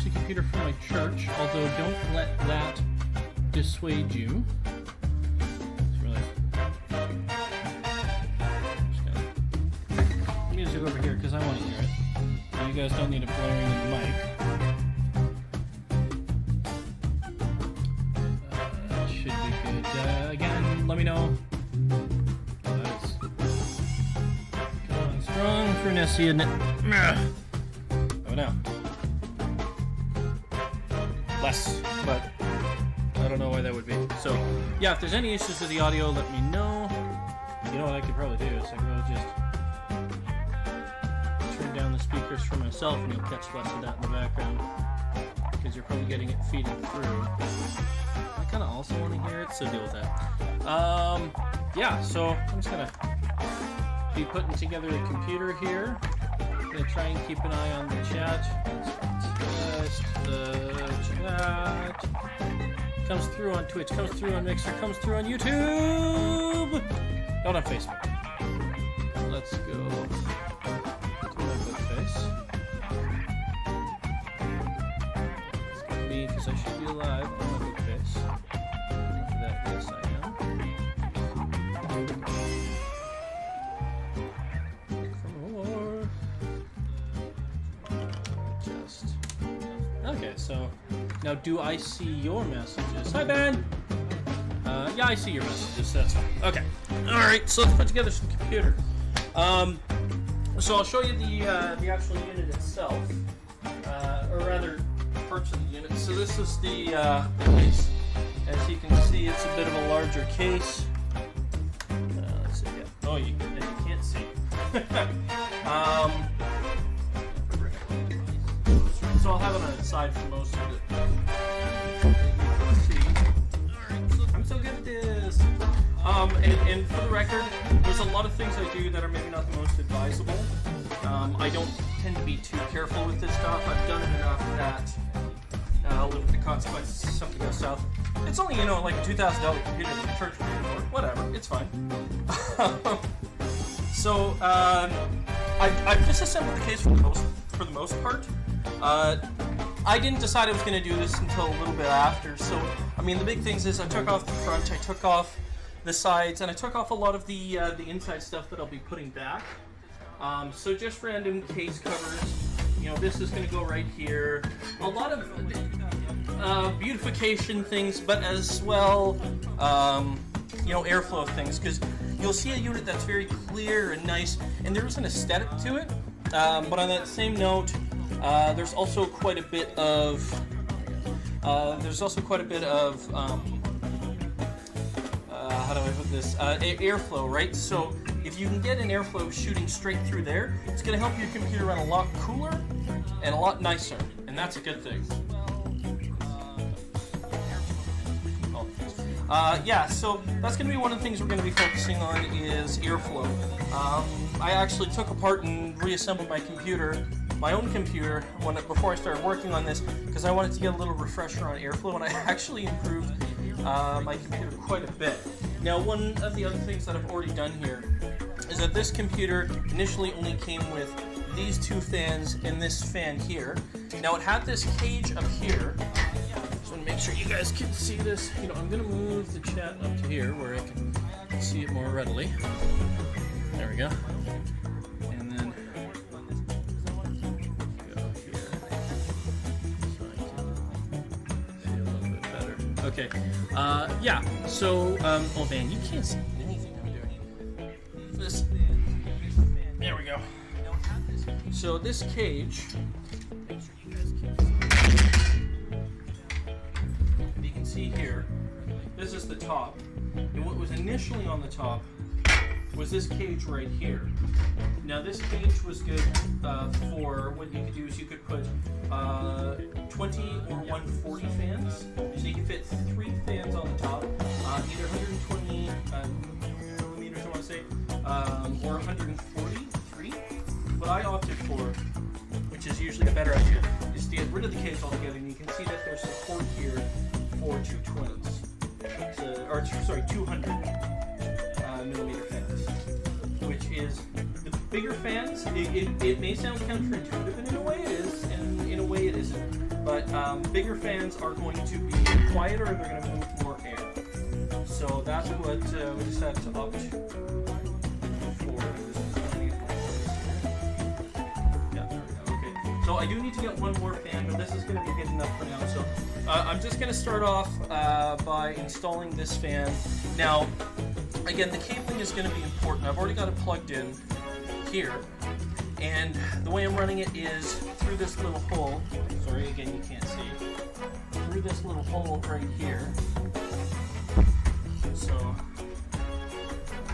actually a computer from my church, although don't let that dissuade you. Music over here because I want to hear it. You guys don't need it blaring in the mic. Should be good. Again, let me know. That's going strong for Nessie, isn't it? Oh no. Less, but I don't know why that would be. So, yeah, if there's any issues with the audio, let me know. You know what I could probably do is I could probably just down the speakers for myself and you'll catch less of that in the background because you're probably getting it feeding through. I kind of also want to hear it, so deal with that. Yeah, so I'm just gonna be putting together a computer here. I'm gonna try and keep an eye on the chat. Test the chat. Comes through on Twitch, comes through on Mixer, comes through on YouTube. Not on Facebook. Let's go. Because I should be alive on my big face. For that, yes, I am. Look for more. Just. Okay, so now do I see your messages? Hi, Ben! Yeah, I see your messages, so that's fine. Okay. Alright, so let's put together some computer. So I'll show you the actual unit itself. Or rather, parts of the unit. So this is the case. As you can see, it's a bit of a larger case. Let's see. Yeah. Oh, you can't see. So I'll have it on the side for most of it. Let's see. Alright, so I'm so good at this. And for the record, there's a lot of things I do that are maybe not the most advisable. I don't tend to be too careful with this stuff. I've done it enough that I'll live with the consequences if something goes south. It's only, like a $2,000 computer in the church for whatever, it's fine. So, I've disassembled the case for the most part. I didn't decide I was going to do this until a little bit after. So, I mean, the big things is I took off the front, I took off the sides, and I took off a lot of the inside stuff that I'll be putting back. So just random case covers. This is going to go right here. A lot of beautification things, but as well, airflow things, because you'll see a unit that's very clear and nice, and there is an aesthetic to it. But on that same note, there's also quite a bit of how do I put this? Airflow, right? So if you can get an airflow shooting straight through there, it's going to help your computer run a lot cooler and a lot nicer, and that's a good thing. Yeah, so that's going to be one of the things we're going to be focusing on is airflow. I actually took apart and reassembled my own computer, before I started working on this, because I wanted to get a little refresher on airflow, and I actually improved my computer quite a bit. Now, one of the other things that I've already done here is that this computer initially only came with these two fans and this fan here. Now, it had this cage up here. Just want to make sure you guys can see this. I'm going to move the chat up to here where I can see it more readily. There we go. And then go here so I can see a little bit better. Okay. Yeah. So, oh man, you can't see anything I'm doing. There we go. So this cage, you can see here, this is the top. And what was initially on the top was this cage right here. Now this cage was good for what you could do is you could put 20 or 140 fans. So you can fit 3 fans on the top, either 120 millimeters, I want to say, or 143. What I opted for, which is usually a better idea, is to get rid of the cage altogether, and you can see that there's support here for 200 millimeter fans, which is the bigger fans. It may sound counterintuitive, and in a way it is, and in a way it isn't. But bigger fans are going to be quieter and they're going to move more air. So that's what we just had to opt for. Yeah, there we go. Okay. So I do need to get one more fan, but this is going to be good enough for now. So I'm just going to start off by installing this fan. Now, again, the cabling is going to be important. I've already got it plugged in here. And the way I'm running it is through this little hole. Sorry, again, you can't see. Through this little hole right here. So, I'm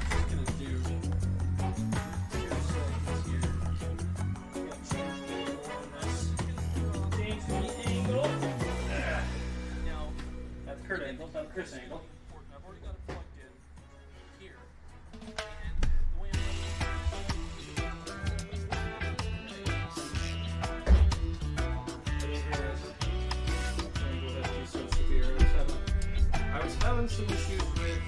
just going to do change the angle on this. Change the angle. Now, that's Kurt angle, not Chris angle. I've already got it plugged in here. And the way I'm I was having some issues with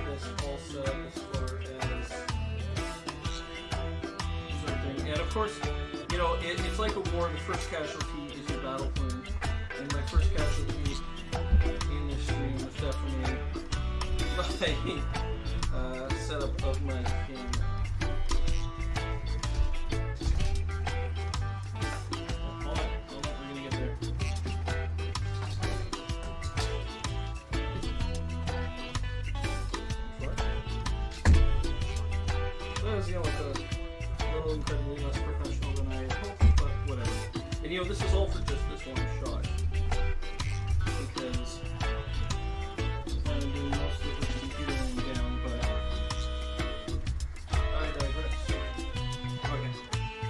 this also as far as something. And of course, you know, it's like a war. The first casualty is your battle plan. And my first casualty in this stream was definitely my setup of my camera. Incredibly less professional than I had hoped, but whatever. And you know, this is all for just this one shot. Because I'm doing most of it with the computer laying down, but I digress. Okay.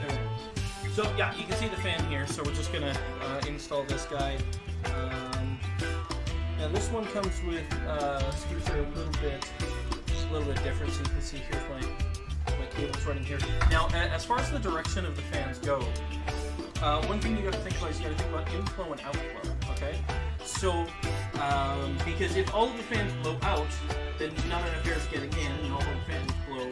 Anyway. So yeah, you can see the fan here, so we're just gonna install this guy. Now this one comes with screws that are a little bit different, so you can see here's my cables running here. Now, as far as the direction of the fans go, one thing you got to think about is you got to think about inflow and outflow. Okay, so because if all of the fans blow out, then not enough air is getting in, and all of the fans blow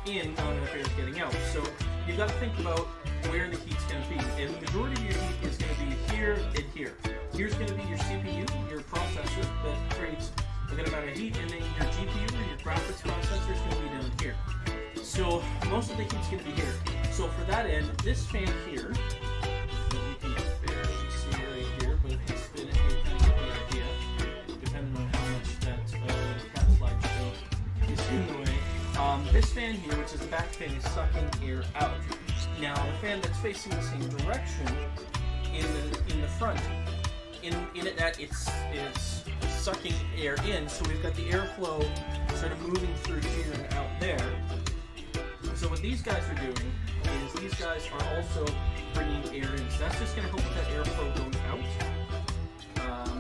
in, not enough air is getting out. So you've got to think about where the heat's going to be, and the majority of your heat is going to be here and here. Here's going to be your CPU, your processor that creates a good amount of heat, and then your GPU or your graphics processor is going to be down here. So most of the heat's going to be here. So for that end, this fan here, that you can barely see right here, but if you spin it, you kind of get the idea, depending on how much that cat slideshow is in the way. This fan here, which is the back fan, is sucking air out. Now the fan that's facing the same direction in the front, in it that it's sucking air in, so we've got the airflow sort of moving through here and out there. So what these guys are doing is these guys are also bringing air in. So that's just going to help with that airflow going out.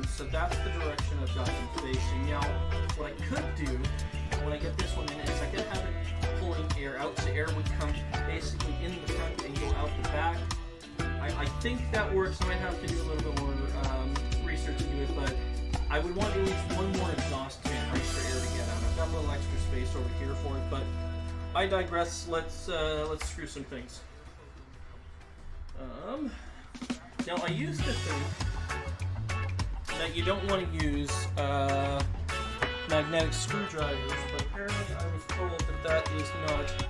So that's the direction I've got them facing. Now, what I could do when I get this one in is I could have it pulling air out, so air would come basically in the front and go out the back. I think that works. I might have to do a little bit more research to do it, but I would want at least one more exhaust fan right for air to get out. I've got a little extra space over here for it, but I digress. Let's screw some things. Now I used to think that you don't want to use magnetic screwdrivers, but apparently I was told that that is not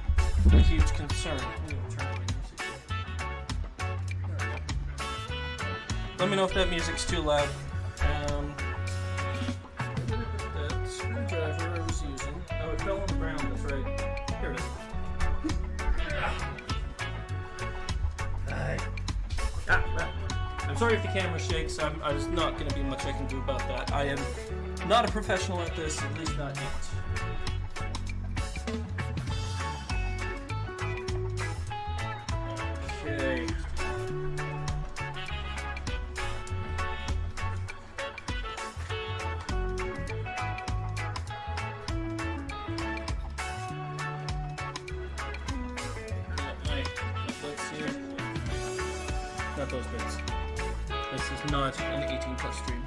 a huge concern. Let me know if that music's too loud. That screwdriver I was using. Oh, it fell on the ground. That's right. Here it is. I'm sorry if the camera shakes. There's not going to be much I can do about that. I am not a professional at this, at least not yet. Okay. Not those bits. This is not an 18 plus stream.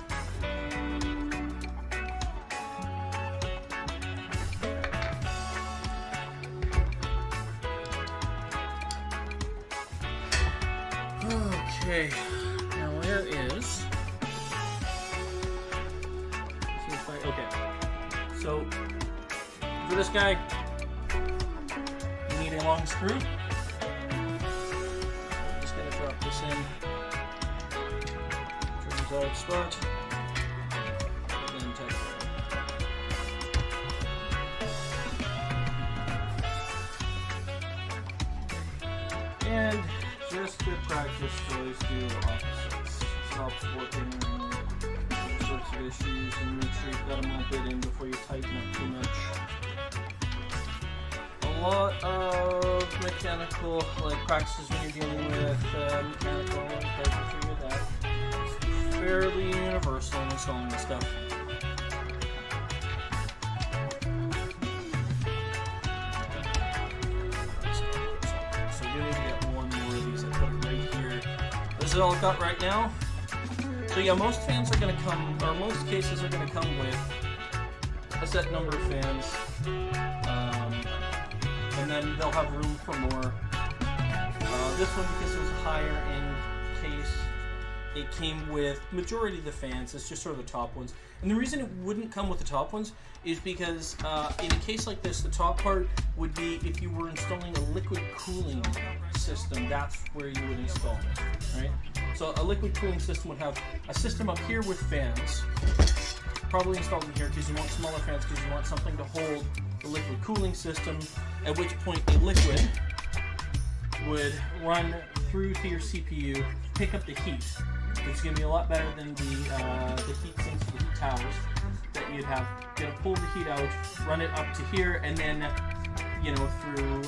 Okay, now where is... Okay, so for this guy, you need a long screw. I'm just going to drop this in to the desired spot, and then tighten it. And just good practice to always do opposites. Stops working sorts of issues and make sure you've got them all bit in before you tighten up too much. A lot of mechanical practices when you're dealing with mechanical carpentry with that. It's fairly universal in installing this stuff. So you need to get one more of these. I put it right here. This is all I've got right now. So yeah, most fans are going to come, or most cases are going to come with a set number of fans, and then they'll have room for more. This one, because it was a higher end case, it came with majority of the fans. It's just sort of the top ones. And the reason it wouldn't come with the top ones is because in a case like this, the top part would be if you were installing a liquid cooling system. That's where you would install it, right? So a liquid cooling system would have a system up here with fans, probably installed in here because you want smaller fans because you want something to hold the liquid cooling system, at which point a liquid would run through to your CPU, pick up the heat. It's going to be a lot better than the heat sinks, the heat towers that you'd have. You're going to pull the heat out, run it up to here, and then, you know, through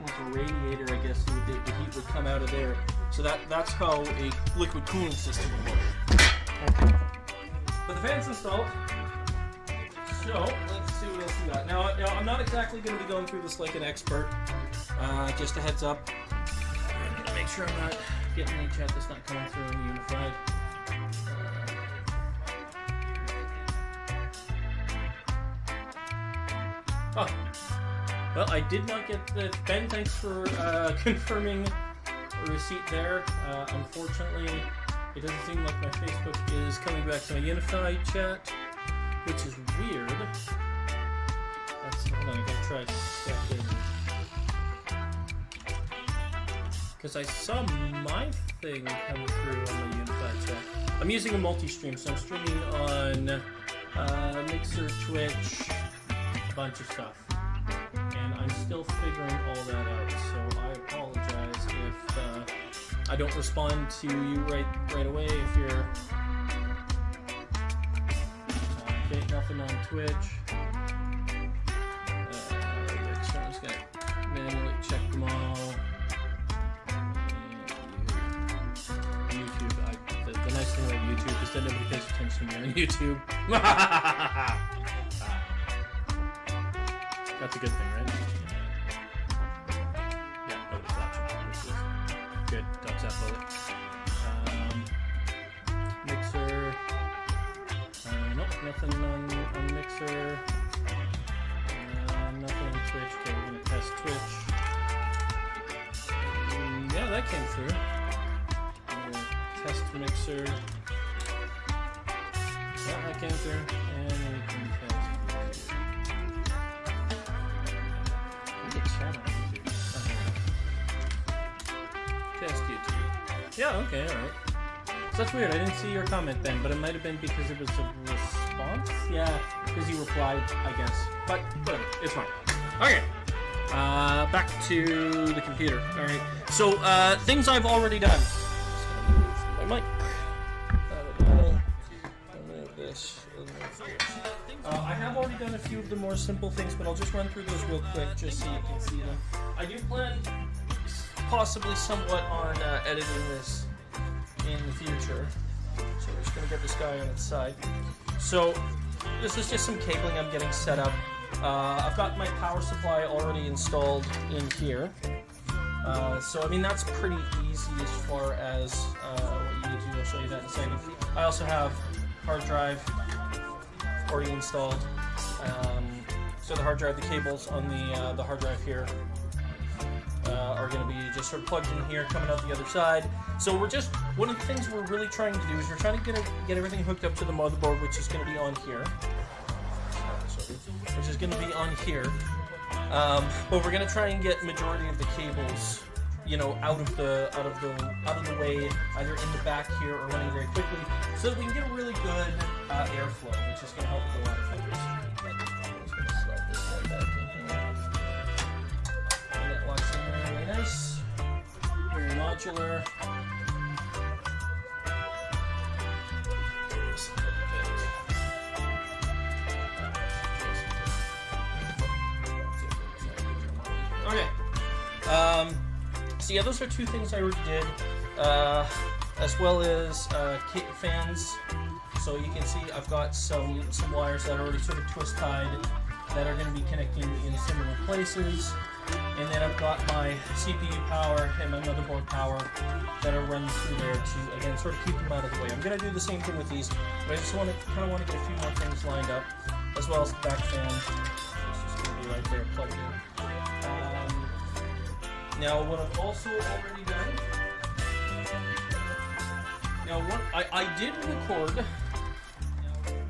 like a radiator, I guess, the heat would come out of there. So that's how a liquid cooling system would work. Okay. But the fan's installed. So let's see what else we got. Now I'm not exactly going to be going through this like an expert. Just a heads up. I'm going to make sure I'm not getting any chat that's not coming through in Unified. Well, I did not get the... Ben, thanks for confirming a receipt there. Unfortunately, it doesn't seem like my Facebook is coming back to my Unified chat, which is weird. Hold on, I gotta try a second. Because I saw my thing come through on the Unified chat. I'm using a multi-stream, so I'm streaming on Mixer, Twitch, a bunch of stuff. And I'm still figuring all that out, so I apologize if I don't respond to you right away. If you're... okay, nothing on Twitch. So I'm just going to manually check them all. The nice thing about YouTube is that nobody pays attention to me on YouTube. That's a good thing, right? Yeah, nobody's watching, which is good. Don't zap it. Mixer. Nope, nothing on Mixer. Nothing on Twitch. Okay, we're going to test Twitch. Yeah, that came through. Test Mixer. Yeah, that came through. And we can test chat on YouTube. Test YouTube. Yeah, okay, alright. So that's weird. I didn't see your comment then, but it might have been because it was a response? Yeah, because you replied, I guess. But whatever, it's fine. Okay. Back to the computer. Alright. So, things I've already done. Mic. Remove this. I have already done a few of the more simple things, but I'll just run through those real quick just so you can see them. I do plan possibly somewhat on editing this in the future. So we're just going to get this guy on its side. So this is just some cabling I'm getting set up. I've got my power supply already installed in here. So, I mean, that's pretty easy as far as what you need to do. I'll show you that in a second. I also have hard drive already installed. So the hard drive, the cables on the hard drive here. are going to be just sort of plugged in here, coming out the other side. So we're just, one of the things we're really trying to do is we're trying to get everything hooked up to the motherboard, which is going to be on here. Which is going to be on here. But we're going to try and get majority of the cables, you know, out of the way, either in the back here or running very quickly, so that we can get a really good airflow, which is going to help with a lot of things. I'm just going to slide this right back in here. And that locks in there really nice. Very modular. Okay. So yeah, those are two things I already did, as well as fans. So you can see I've got some wires that are already sort of twist tied that are going to be connecting in similar places, and then I've got my CPU power and my motherboard power that are running through there to, again, sort of keep them out of the way. I'm going to do the same thing with these, but I just kind of want to get a few more things lined up, as well as the back fan. It's just going to be right there plugged in. Now, what I've also already done, now what I did record,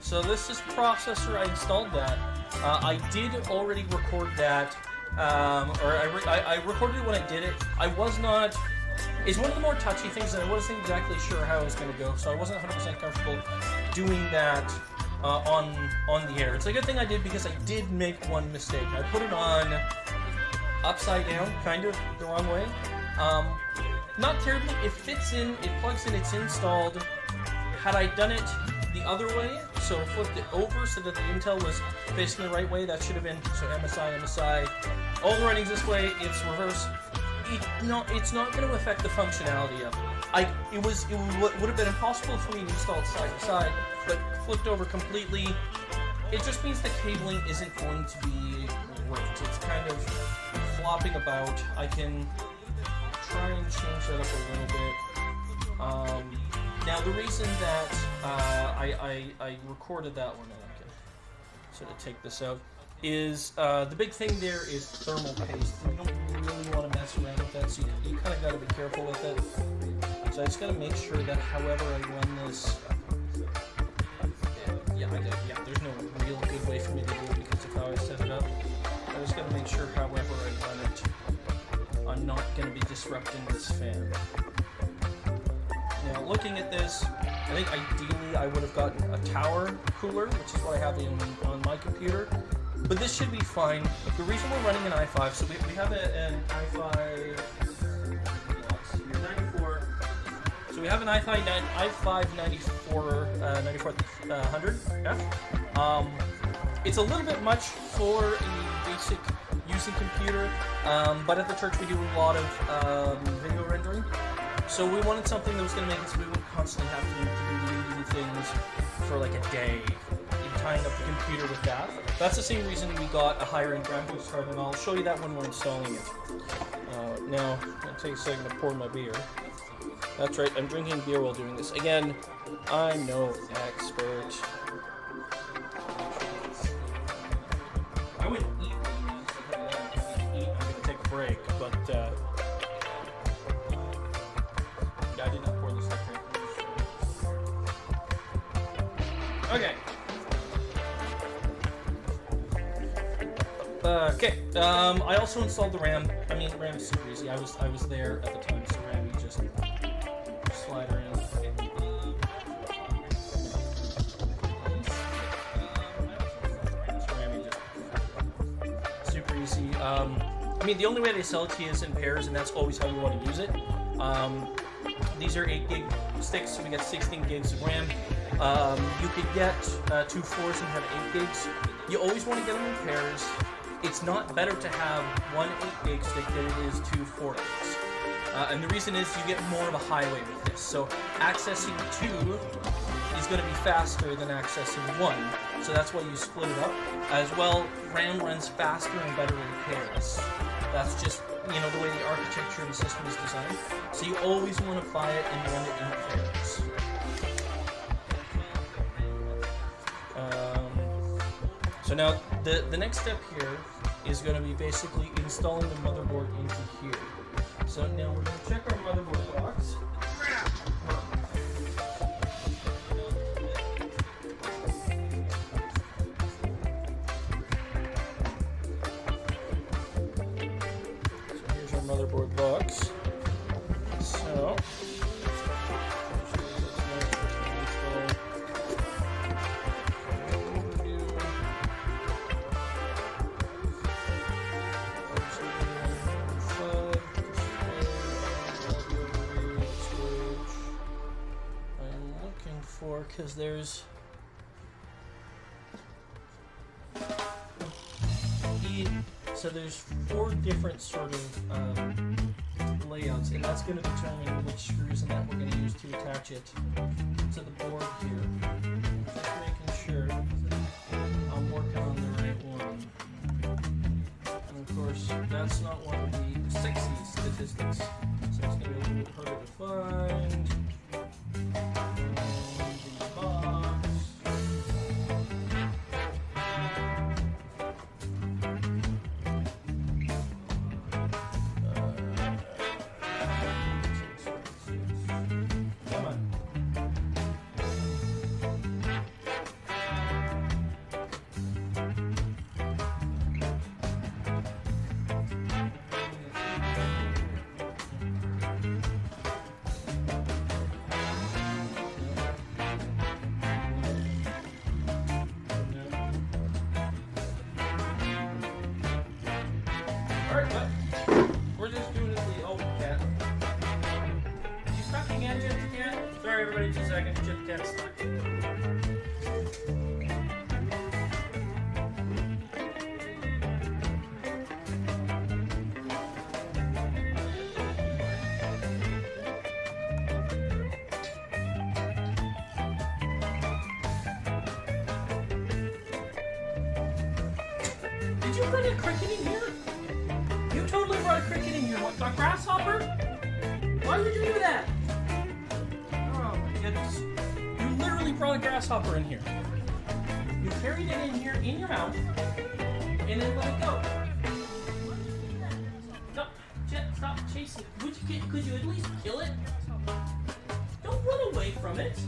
so this is the processor, I installed that. I did already record that, or I recorded it when I did it. I was not, it's one of the more touchy things, and I wasn't exactly sure how it was going to go, so I wasn't 100% comfortable doing that on the air. It's a good thing I did, because I did make one mistake. I put it on upside down, kind of the wrong way. Not terribly, it fits in, it plugs in, it's installed. Had I done it the other way, so flipped it over so that the Intel was facing the right way, that should have been, so MSI, all the writing's this way, it's reverse. It's not going to affect the functionality of it. It would have been impossible for me to install it side by side, but flipped over completely, it just means the cabling isn't going to be great. It's kind of flopping about. I can try and change that up a little bit. Now the reason that I recorded that one, and I can sort of take this out, is the big thing there is thermal paste. You don't really want to mess around with that, so you kind of got to be careful with it. So I just got to make sure that however I run this, there's no real good way for me to do it because of how I set it up. I just got to make sure however I run it, I'm not going to be disrupting this fan. Now looking at this, I think ideally I would have gotten a tower cooler, which is what I have on my computer. But this should be fine. The reason we're running an i5, so we have an i5 94. So we have an i5 9400F. It's a little bit much for a basic using computer, but at the church we do a lot of video rendering. So we wanted something that was going to make it so we wouldn't constantly have to be reading things for like a day. Tying up the computer with that. That's the same reason we got a higher end graphics card, and I'll show you that when we're installing it. Now, it'll take a second to pour my beer. That's right, I'm drinking beer while doing this. Again, I'm no expert. I would eat these. I'm going to take a break, but I did not pour this stuff right. Okay. Okay, I also installed the RAM. I mean, RAM is super easy. I was there at the time, so RAM, you just slide her in. Super easy. I mean, the only way they sell it to you is in pairs, and that's always how you want to use it. These are 8 gig sticks, so we got 16 gigs of RAM. You could get 2 4s and have 8 gigs. You always want to get them in pairs. It's not better to have one 8 gig stick than it is 2 4 gigs. And the reason is you get more of a highway with this. So accessing 2 is going to be faster than accessing 1. So that's why you split it up. As well, RAM runs faster and better in pairs. That's just, you know, the way the architecture of the system is designed. So you always want to buy it and run it in pairs. So now, the next step here is going to be basically installing the motherboard into here. So now we're going to check our motherboard box. So here's our motherboard box. So because there's there's 4 different sort of layouts, and that's going to determine which screws and that we're going to use to attach it to the board here. Just making sure I'm working on the right one. And of course, that's not one of the sexy statistics, so it's going to be a little bit harder to find. We're just doing it the old cat. You stuck again, Chip the Cat? Sorry everybody, 2 seconds, Chip the Cat's stuck. Did you put a cricket in here? You totally brought a cricket in here. What, a grasshopper? Why would you do that? Oh my goodness. You literally brought a grasshopper in here. You carried it in here in your mouth and then let it go. Stop, Jet, stop chasing it. Could you at least kill it? Don't run away from it.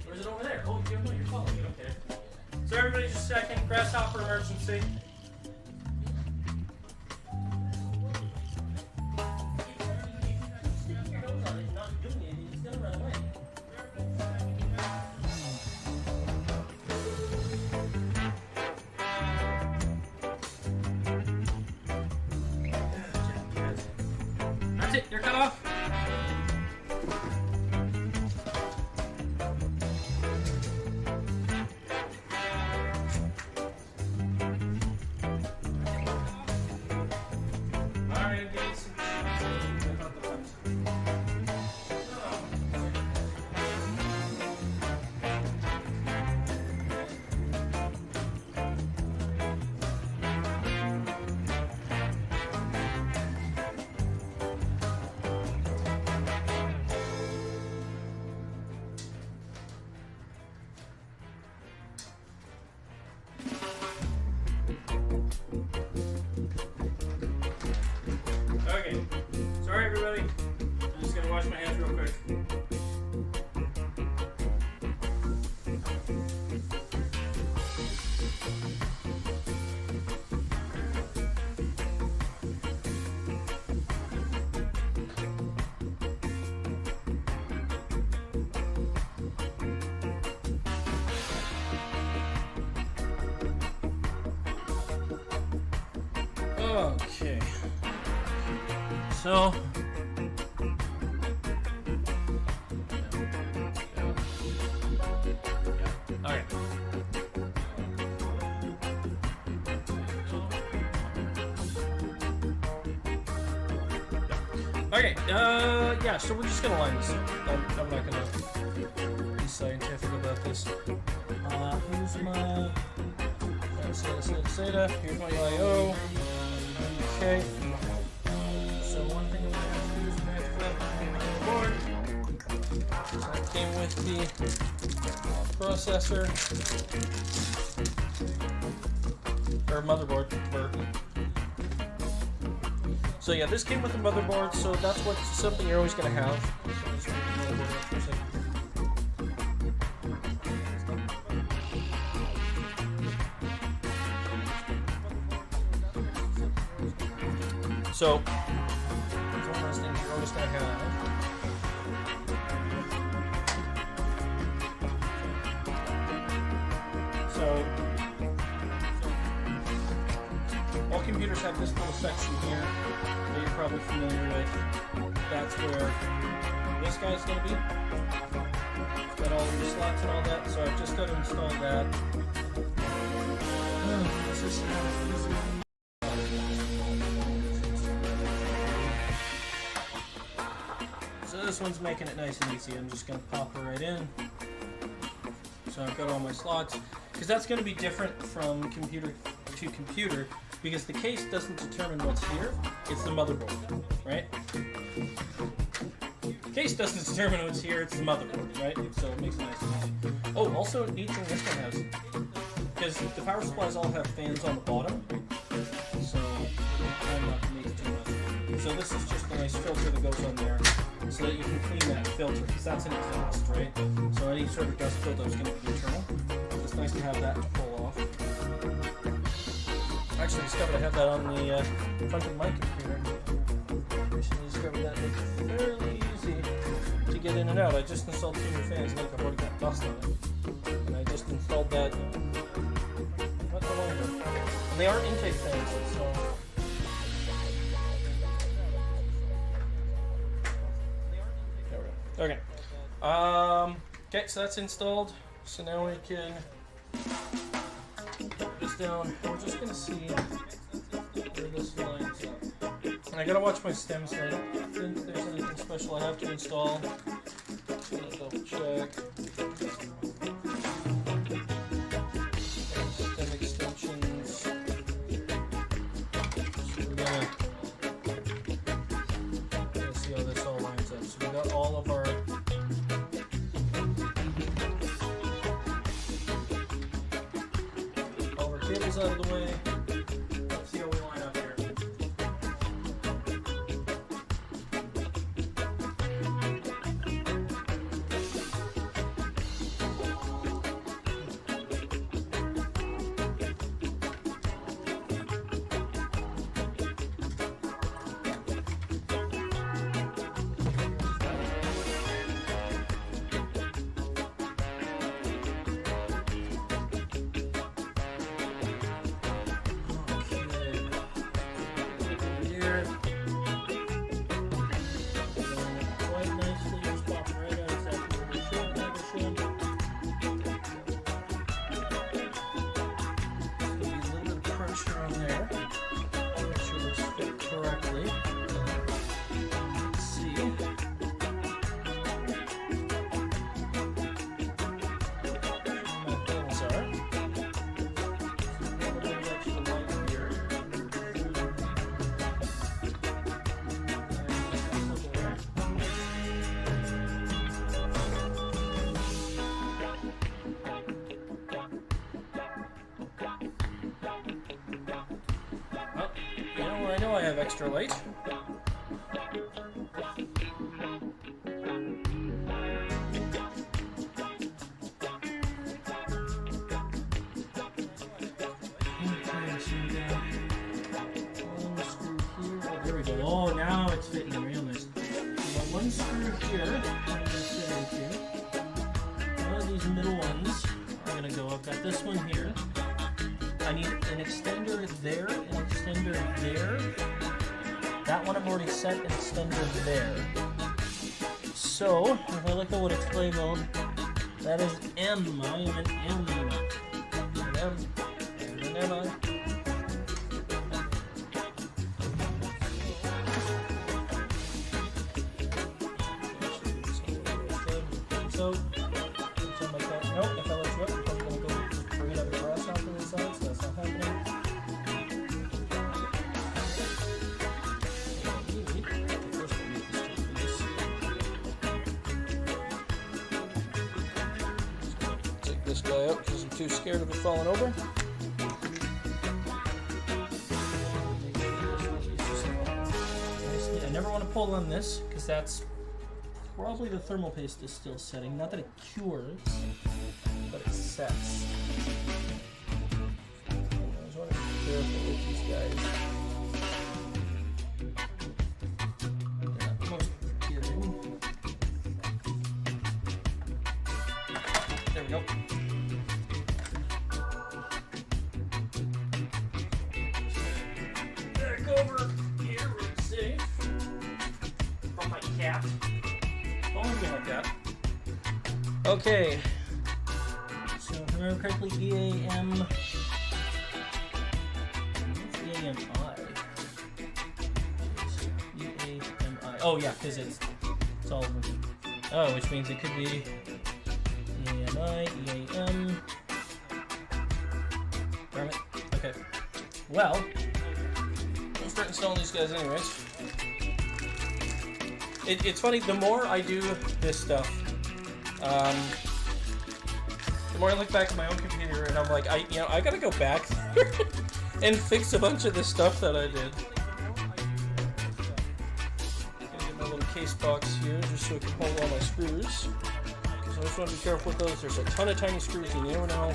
Or is it over there? Oh, you're following it. Okay. So everybody just a second. Grasshopper emergency. That's it, you're cut off. Alright, give me some about the fence. Okay, sorry everybody, I'm just gonna wash my hands real quick. Okay. So, okay. Okay, yeah, so we're just gonna line this up. I'm not gonna be scientific about this. Here's my SATA, here's my IO. Okay. So one thing I'm gonna have to do is match that board. That came with the processor or motherboard. So yeah, this came with the motherboard, so that's something you're always going to have. So, it's one of those things you're always going to have. So, all computers have this little section here that you're probably familiar with. That's where this guy's going to be. It's got all your slots and all that, so I've just got to install that. This is easy. So this one's making it nice and easy. I'm just going to pop her right in. So I've got all my slots, because that's going to be different from computer to computer, because the case doesn't determine what's here, it's the motherboard, right? The case doesn't determine what's here, it's the motherboard, right? So it makes it nice and easy. Oh, also neat thing this one has, because the power supplies all have fans on the bottom, so I'm not going to need too much. So this is just a nice filter that goes on there, so that you can clean that filter, because that's an exhaust, right? So any sort of dust buildup is going to be internal. So it's nice to have that to pull off. I actually discovered I have that on the front of my computer. I recently discovered that it's fairly easy to get in and out. I just installed 2 new fans, and I've already got dust on it. And I just installed that not so long ago. And they are intake fans, so... Okay. Okay, so that's installed. So now we can put this down. We're just gonna see where this lines up. And I gotta watch my stems now. I don't think there's anything special I have to install. Just gonna double check. Stem extensions. So we're gonna see how this all lines up. So we got all of our cables out of the way. Let's see how we line up here. I know I have extra light. There we go. Oh, now it's fitting real nice. So one screw here. One of these middle ones are going to go. I've got this one here. I need an extender there, an extender there. That one I've already set, an extender there. So, if I look at what it's labeled, that is M. I am an M. An M. And an M. So, something like that. Nope, if I let you up, I'm going to go bring another brass out to the side, so that's not happening. Take this guy out because I'm too scared of it falling over. never want to pull on this because that's probably the thermal paste is still setting. Not that it cures, but it sets. I just want to be careful with these guys. They're not most forgiving. There we go. Back over here, we're safe. From my cat. Don't look like that. Okay. So, if I remember correctly, EAM. What's EAMI? EAMI. Oh, yeah, because it's all of them. Oh, which means it could be EAMI, EAM. Darn it. Okay. Well, I'll start installing these guys anyways. It's funny, the more I do this stuff, the more I look back at my own computer and I'm like, I gotta go back and fix a bunch of this stuff that I did. Gonna get my little case box here just so I can hold all my screws. Because I just want to be careful with those. There's a ton of tiny screws and you never know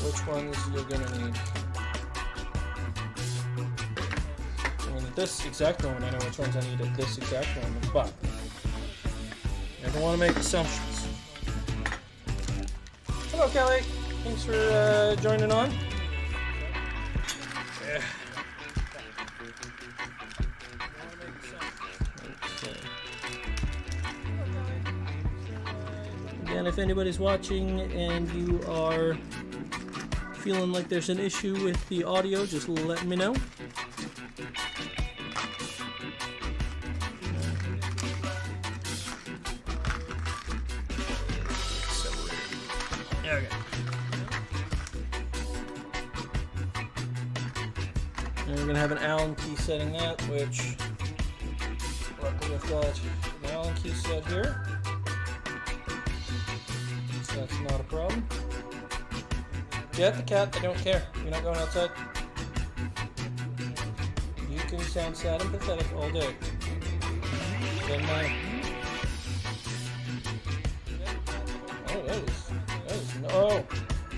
which ones you're gonna need. At this exact moment, I know which ones I need at this exact moment, but never want to make assumptions. Hello, Kelly. Thanks for joining on. Yeah. Okay. Again, if anybody's watching and you are feeling like there's an issue with the audio, just let me know. Okay. And we're going to have an Allen key setting that, which luckily I've got an Allen key set here. So that's not a problem. Get the cat, I don't care. You're not going outside. You can sound sad and pathetic all day. Then oh,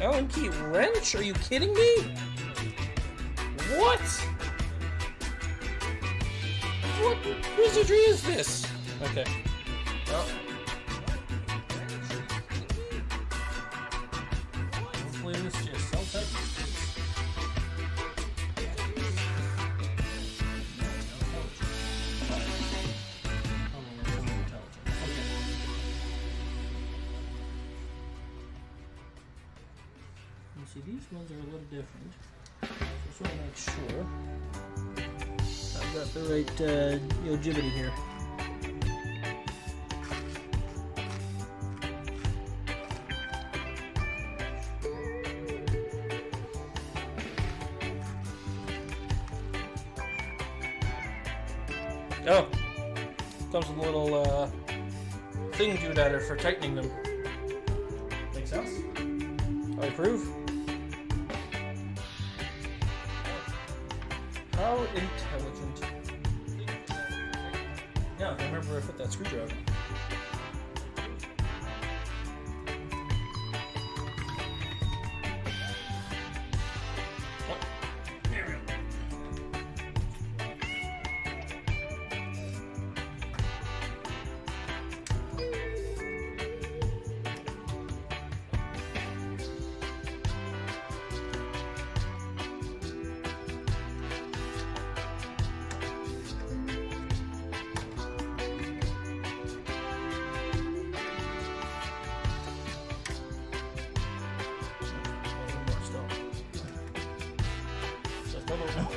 Allen key wrench? Are you kidding me? What? What wizardry is this? Okay. Well. Hopefully this just self-tightens. See, these ones are a little different. Just want to make sure I've got the right ogivity here. Oh, comes with a little thing doodader for tightening them. Makes sense? I approve. How intelligent. Yeah, I remember where I put that screwdriver. Oh, there we go.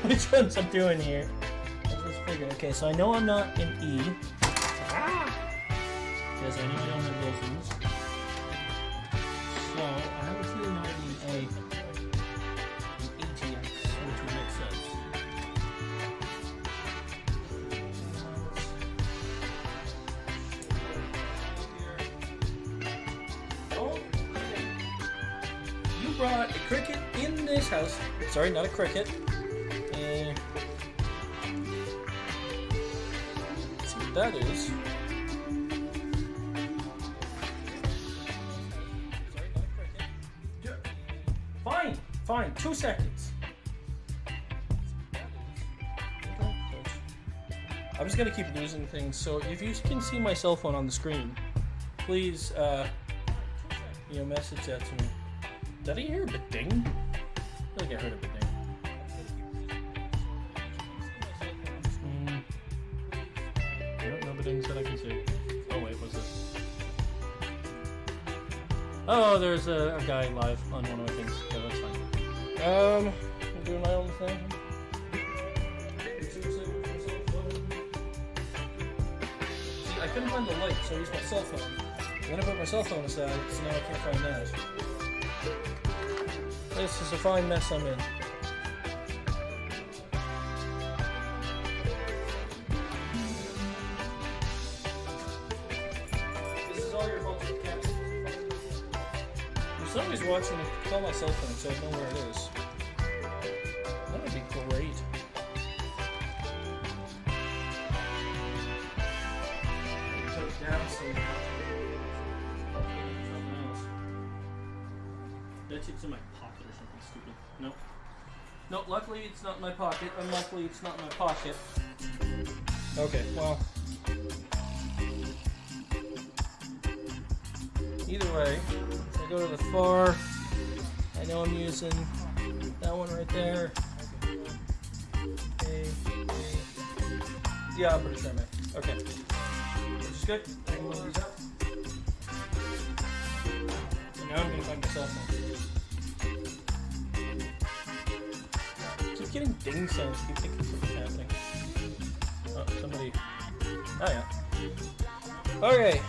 Which ones I'm doing here? I just figured. Okay, so I know I'm not in E. Because I know I don't have those ones. So I have a feeling I'm in A. An ATX, which would make sense. Oh, you brought a cricket in this house. Sorry, not a cricket. what that is. Fine, fine, 2 seconds. I'm just gonna keep losing things, so if you can see my cell phone on the screen, please, message that to me. Did I hear a ding? I feel like I heard a ding. No dings that I can see. Oh wait, what's this? Oh, there's a guy live on one of my things. Yeah, that's fine. I'm doing my own thing. See, I couldn't find the light, so I used my cell phone. Then I put my cell phone aside, so now I can't find that. This is a fine mess I'm in. This is all your fault, cats. If somebody's watching, call my cell phone so I know where it is. That would be great. Put it down so it's in my pocket or something stupid. Nope. No, luckily it's not in my pocket. Unluckily it's not in my pocket. Okay, well. Either way, if I go to the far, I know I'm using that one right there. Okay. Yeah, I'm pretty sure I may. Okay. Which is good. I can load these up. So now I'm going to find my cell phone. Getting ding sounds, keep thinking something's happening. Oh, somebody. Oh, yeah. Okay.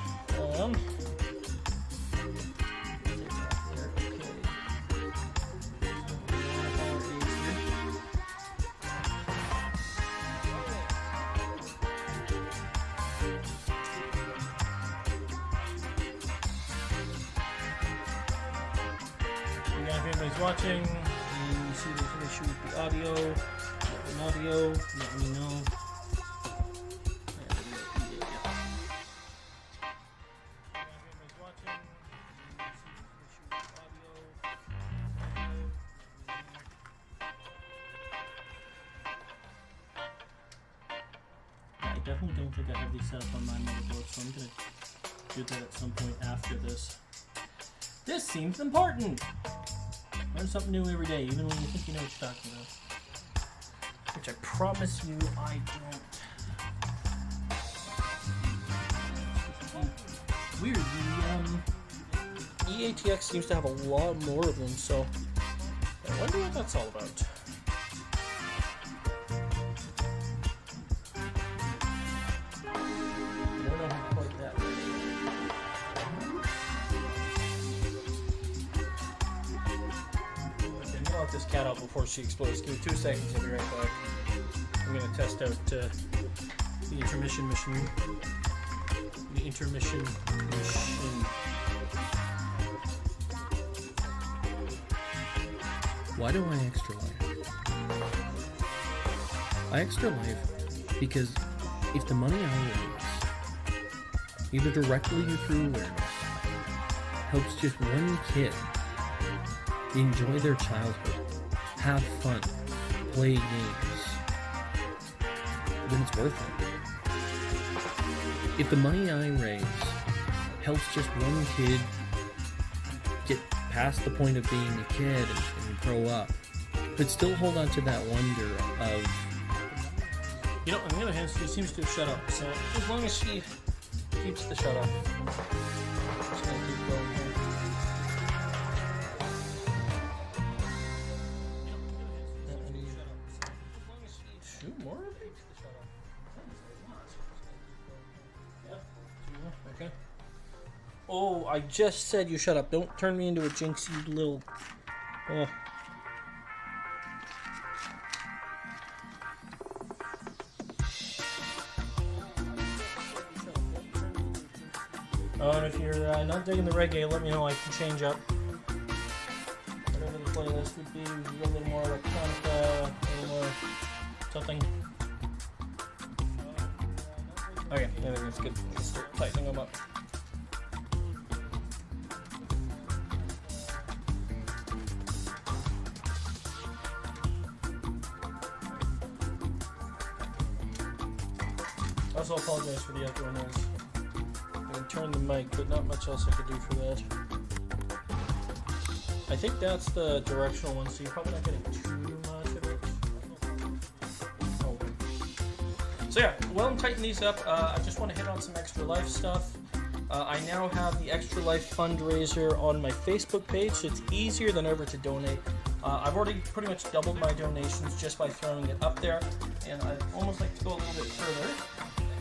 Again, if anybody's watching, you see there's an issue with the audio, let me know. I definitely don't think I have these set up on my motherboard, so I'm going to do that at some point after this. This seems important! Learn something new every day, even when you think you know what you're talking about. Which I promise you I don't. Weird, the EATX seems to have a lot more of them, so I wonder what that's all about. I don't know how quite that way. Let this cat out before she explodes. Give me 2 seconds, I'll be right back. I'm going to test out the intermission machine. The intermission machine. Why do I extra life? I extra life because if the money I raise, either directly or through awareness, helps just one kid enjoy their childhood, have fun, play games, then it's worth it. If the money I raise helps just one kid get past the point of being a kid and grow up, but still hold on to that wonder of... You know, on the other hand, she seems to have shut up, so as long as she keeps the shut up, I'm just going to keep going here. 2 more of it? Yeah, 2 more, okay. Oh, I just said you shut up. Don't turn me into a jinxy little... Oh. Oh, and if you're not digging the reggae, let me know. I can change up whatever the playlist would be. We can go a little more electronic, a little more something. Okay, I think it's good. Let's start tightening them up. I also apologize for the outdoor noise. I can turn the mic, but not much else I could do for that. I think that's the directional one, so you're probably not getting too much of it. Oh. So yeah, while I'm tightening these up, I just want to hit on some Extra Life stuff. I now have the Extra Life fundraiser on my Facebook page, so it's easier than ever to donate. I've already pretty much doubled my donations just by throwing it up there, and I'd almost like to go a little bit further.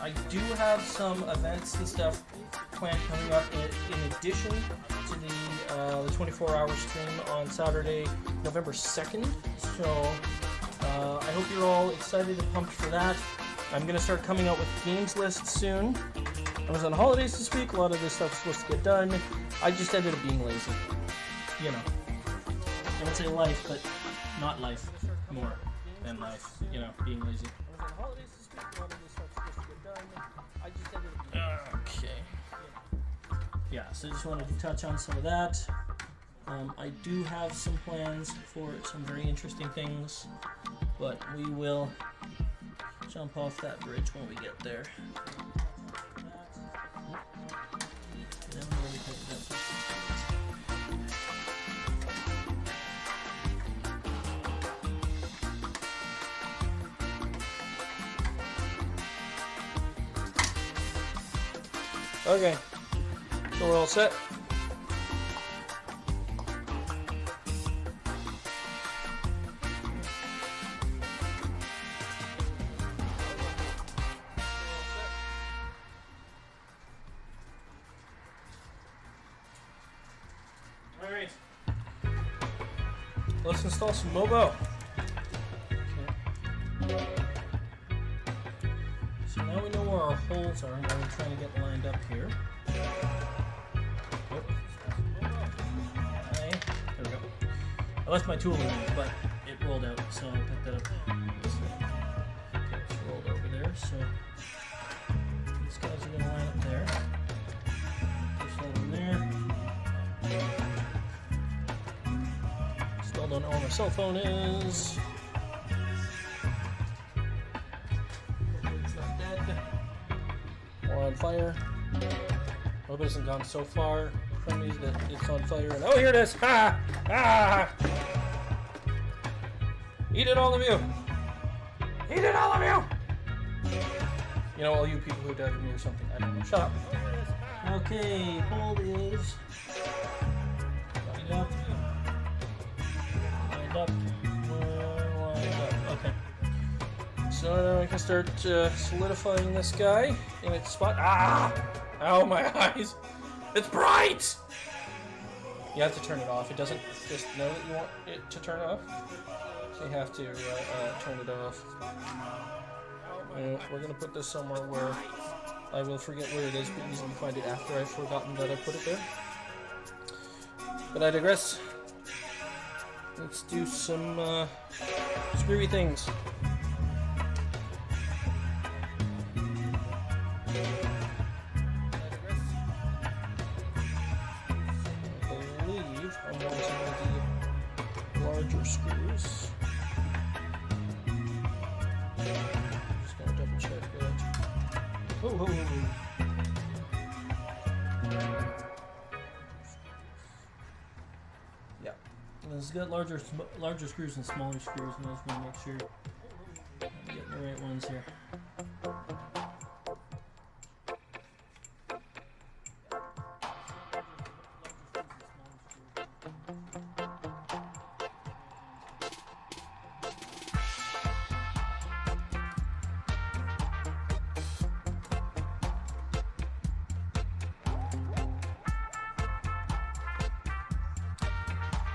I do have some events and stuff planned coming up in addition to the 24-hour stream on Saturday, November 2nd. So I hope you're all excited and pumped for that. I'm going to start coming out with games lists soon. I was on holidays this week. A lot of this stuff was supposed to get done. I just ended up being lazy. You know. I would say life, but not life. More than life. You know, being lazy. I was on holidays this week. A lot of this stuff was supposed to get done. I just ended up being lazy. Okay. Yeah, so I just wanted to touch on some of that. I do have some plans for some very interesting things, but we will jump off that bridge when we get there. Okay, so we're all set. Alright, let's install some Mobo. Okay. So now we know where our holes are, and we're trying to get lined up here. Yep. Okay, there we go. I left my tool in there, but it rolled out, so I picked that up. Okay, it's rolled over there, so these guys are going to line up there. Push that in there. Still don't know where my cell phone is. On fire. Hope it hasn't gone so far from me that it's on fire. And oh, here it is! Ha! Ah! Eat it, all of you! Eat it, all of you! You know, all you people who died with me or something. I don't know. Shut up. Okay, hold is. Lined up. Lined up. Lined up. Okay. So now I can start solidifying this guy in its spot. Ah! Ow, my eyes! It's bright! You have to turn it off. It doesn't just know that you want it to turn off. So you have to turn it off. And we're going to put this somewhere where I will forget where it is, but easily find it after I've forgotten that I put it there. But I digress. Let's do some screwy things. Larger screws. Just gonna double check that. Oh. Yeah, it's got larger screws and smaller screws, and I just want to make sure I'm getting the right ones here.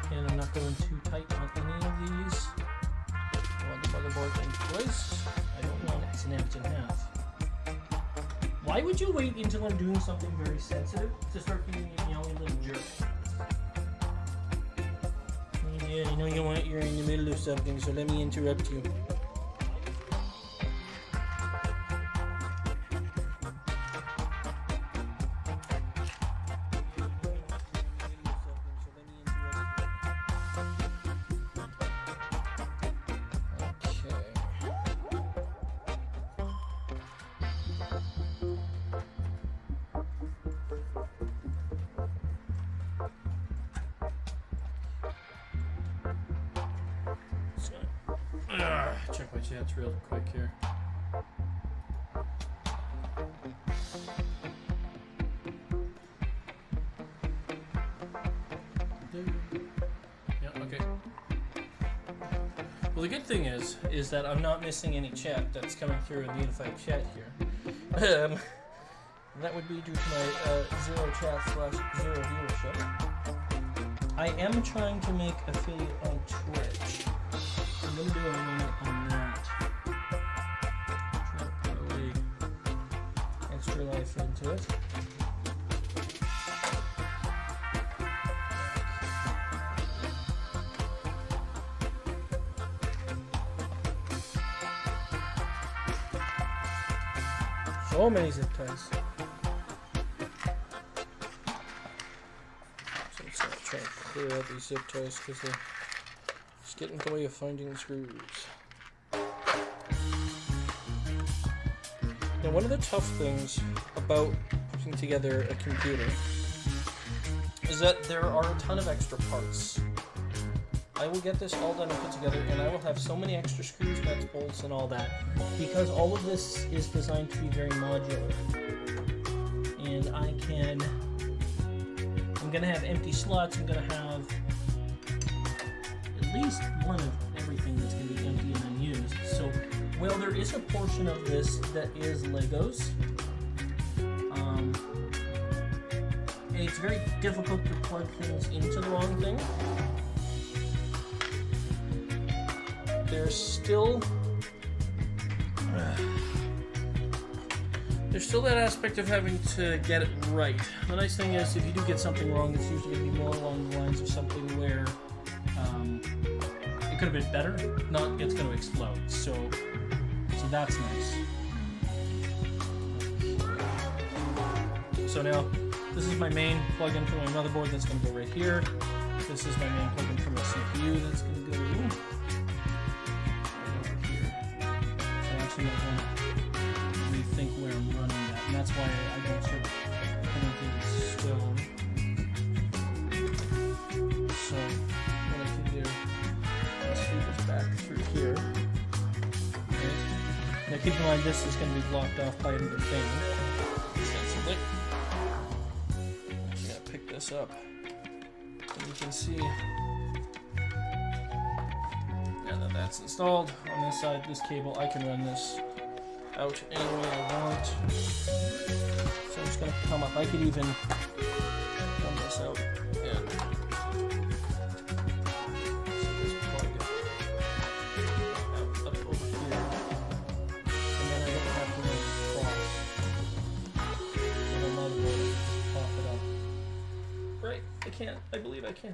And I'm not going too tight on any of these. I want the motherboard in place. I don't want it snapped in half. Why would you wait until I'm doing something very sensitive to start being a yelly little jerk? Yeah, I know you're in the middle of something, so let me interrupt you. Check my chats real quick here. Yeah, okay. Well, the good thing is that I'm not missing any chat that's coming through in the unified chat here. That would be due to my 0 chat/0 viewership. I am trying to make affiliate on Twitch. I'm going to do a minute on that. Try to put a little extra life into it. So many zip ties. So let's try to clear out these zip ties because they're just getting in the way of finding the screws. Now, one of the tough things about putting together a computer is that there are a ton of extra parts. I will get this all done and put together, and I will have so many extra screws, nuts, bolts, and all that, because all of this is designed to be very modular. And I'm gonna have empty slots. I'm gonna have at least one of everything that's gonna be empty and unused. So, well, there is a portion of this that is Legos. And it's very difficult to plug things into the wrong thing. There's still that aspect of having to get it right. The nice thing is, if you do get something wrong, it's usually going to be more along the lines of something where it could have been better, not it's going to explode. So that's nice. So now, this is my main plug-in for my motherboard that's going to go right here. This is my main plug-in for my CPU that's going to go over here. So I actually might want to rethink where I'm running that, and that's why I don't start putting things stone. So what I can do is feed this back through here. Okay. Now keep in mind this is going to be blocked off by another thing. Essentially. I'm just going to pick this up. And you can see now that that's installed on this side, this cable, I can run this out any way I want. So I'm just going to come up. I could even run this out and just plug it out up over here. And then I don't have to run across. And the motherboard just pop it up. Right? I can't. I believe I can.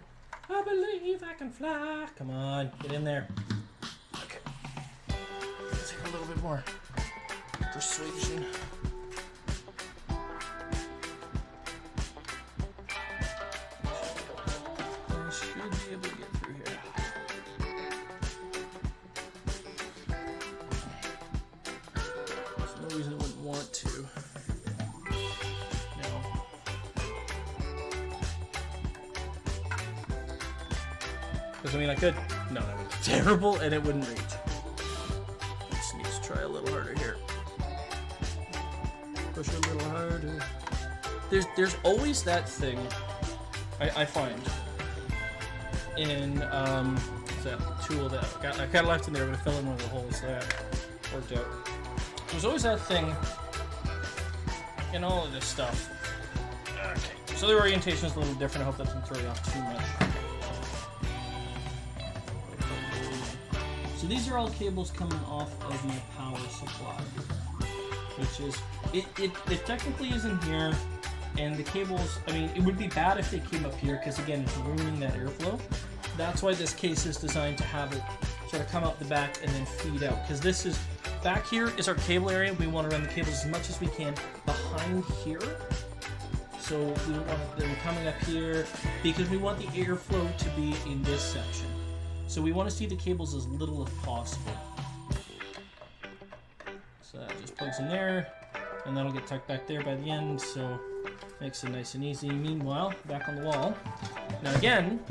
I believe I can fly. Come on, get in there. Okay. Let's take a little bit more persuasion. I should be able to get through here. There's no reason I wouldn't want to. Because I mean, I could. No, that would be terrible, and it wouldn't reach. Just need to try a little harder here. Push a little harder. There's always that thing I find in that tool that I got left in there. I'm gonna fill in one of the holes that worked out. There's always that thing in all of this stuff. Okay, so the orientation is a little different. I hope that doesn't throw you off too much. So these are all cables coming off of my power supply, which is, it technically isn't here, and the cables, I mean, it would be bad if they came up here, because again, it's ruining that airflow. That's why this case is designed to have it sort of come out the back and then feed out, because this is, back here is our cable area. We want to run the cables as much as we can behind here. So we want them coming up here, because we want the airflow to be in this section. So we want to see the cables as little as possible. So that just plugs in there, and that'll get tucked back there by the end, so makes it nice and easy. Meanwhile, back on the wall. Now again,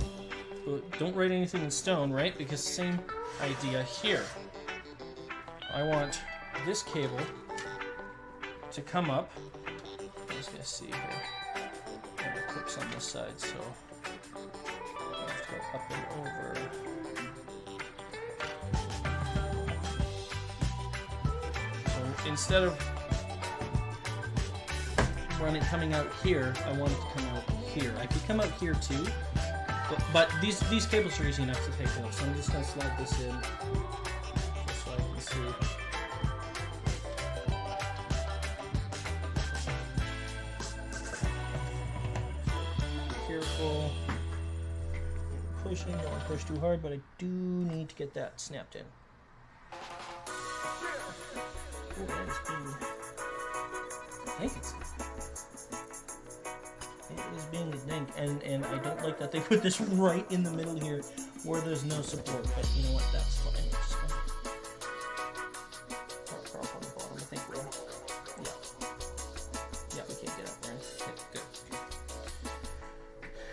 don't write anything in stone, right? Because same idea here. I want this cable to come up. I'm just gonna see here. And the clips on this side, so I have to go up and over. So instead of coming out here, I want it to come out here. I could come out here too, but these cables are easy enough to take out. So I'm just gonna slide this in, just so I can see. Careful. Pushing, don't want to push too hard, but I do need to get that snapped in. Oh, that is being, I think it is being dank, and I don't like that they put this right in the middle here where there's no support, but you know what, that's fine. It's just fine. Drop on the bottom, I think we're, yeah, we can't get up there. Okay, good.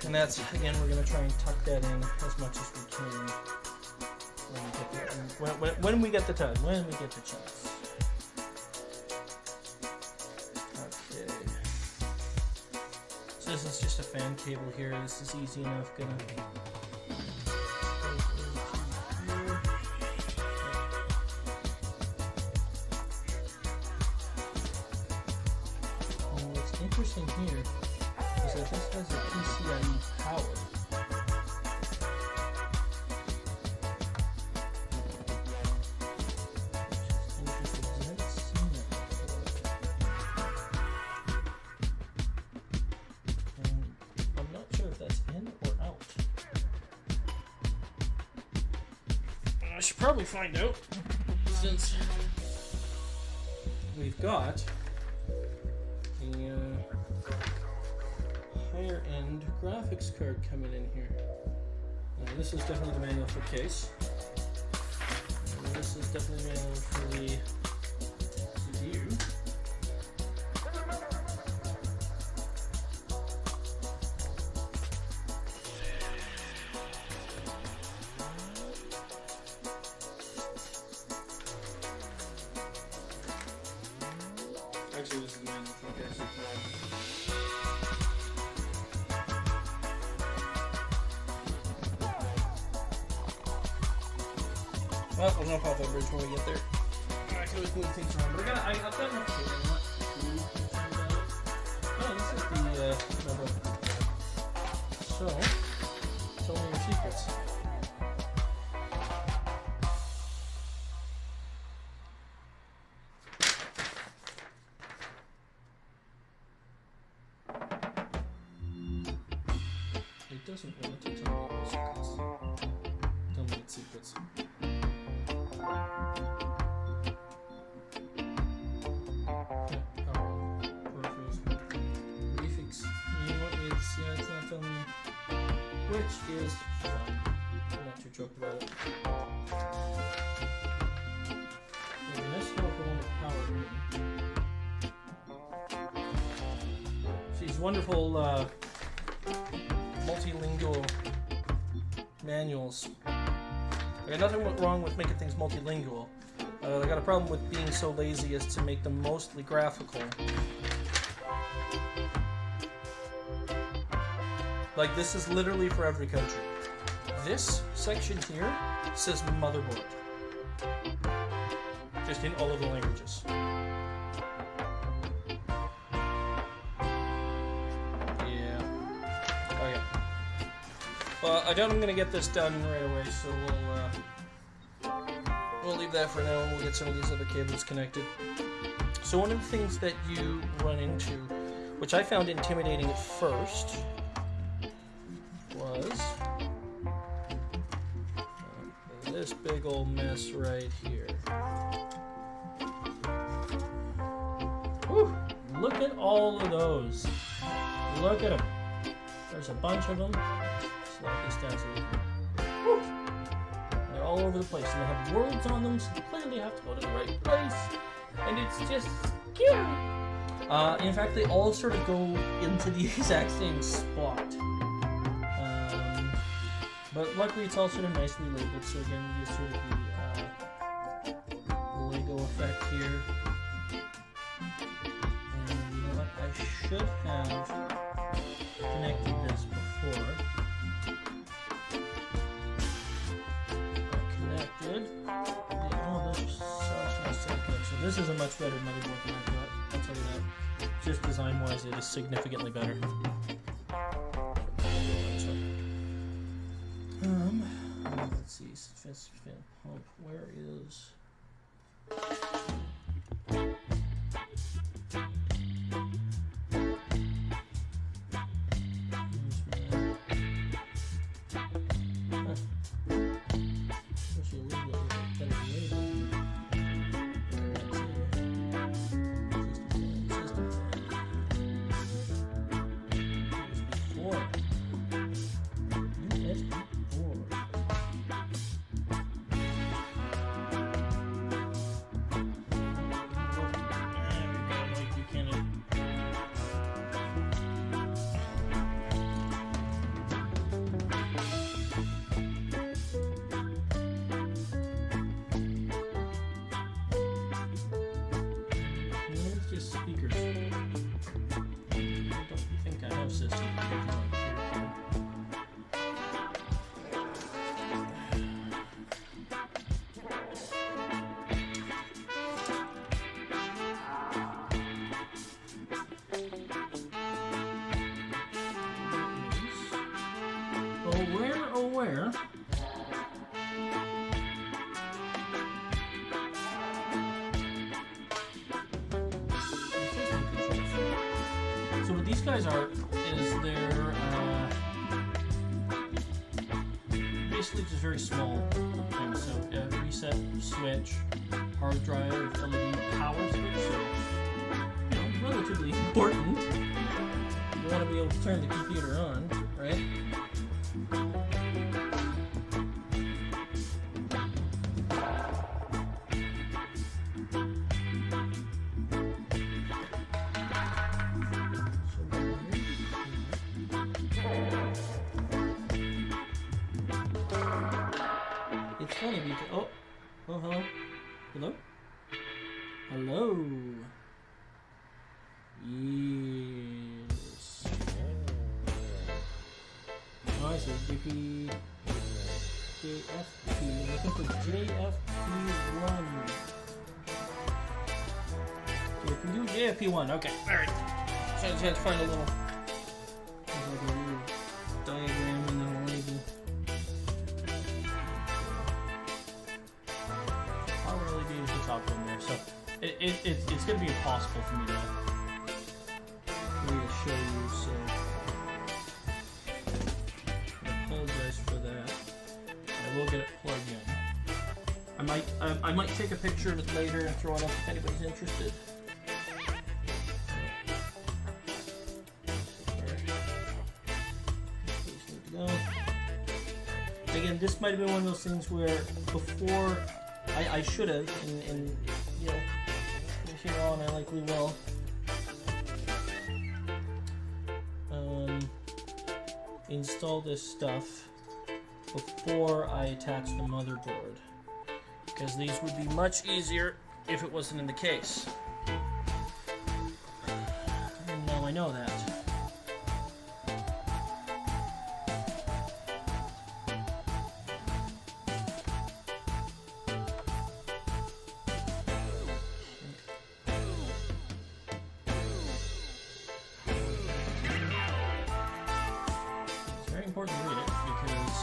And that's, again, we're going to try and tuck that in as much as we can when we get the time, when we get the chance. Okay. So this is just a fan cable here. This is easy enough. Gonna and what's interesting here is that this has a PCIe power. I should probably find out, since we've got a higher end graphics card coming in here. This is definitely the manual for case. And this is definitely the manual for the CPU. Actually, this is the manual for the case. Well, we'll jump off that bridge when we get there. I can always move things around, but I've got enough to do. Oh, this is the mobile. So, tell me your secrets. It doesn't want to tell me its secrets. Tell me its secrets. It's not telling me, which is fine. I'm not too choked about it. Let's go if we want to power in. These wonderful multilingual manuals. I got nothing wrong with making things multilingual. I got a problem with being so lazy as to make them mostly graphical. Like, this is literally for every country. This section here says motherboard. Just in all of the languages. Yeah. Okay. Well, I doubt I'm gonna get this done right away, so we'll leave that for now, and we'll get some of these other cables connected. So one of the things that you run into, which I found intimidating at first, was this big old mess right here. Whew, look at all of those. Look at them. There's a bunch of them. Slide this down so we can. Whew. They're all over the place, and they have words on them, so they clearly have to go to the right place. And it's just scary. In fact, they all sort of go into the exact same spot. But luckily it's all sort of nicely labeled, so again you get sort of the Lego effect here. And you know what, I should have connected this before. Connected. Oh, those are such nice silicone. So this is a much better motherboard than I thought, I'll tell you that. Just design-wise, it is significantly better. Let's see, fist fin pump. Where is? Speakers. I don't think I have system. Oh where? So what these guys are is they're basically just very small things. So reset switch, hard drive, LED power switch. So you know, relatively important. You want to be able to turn the computer on, right? It's funny because oh hello. Yes. Oh, I see. JFP. Looking for JFP1. JFP1. Okay. All right. So I just had to find a little. There's like a little diagram and then a label. Power LED is the top one there, so it's going to be impossible for me to show you. So I apologize for that. I will get it plugged in. I might take a picture of it later and throw it up if anybody's interested. Again, this might have been one of those things where before I should have, and you know, from here on I likely will, install this stuff before I attach the motherboard, because these would be much easier if it wasn't in the case. And now I know that. Important to read it because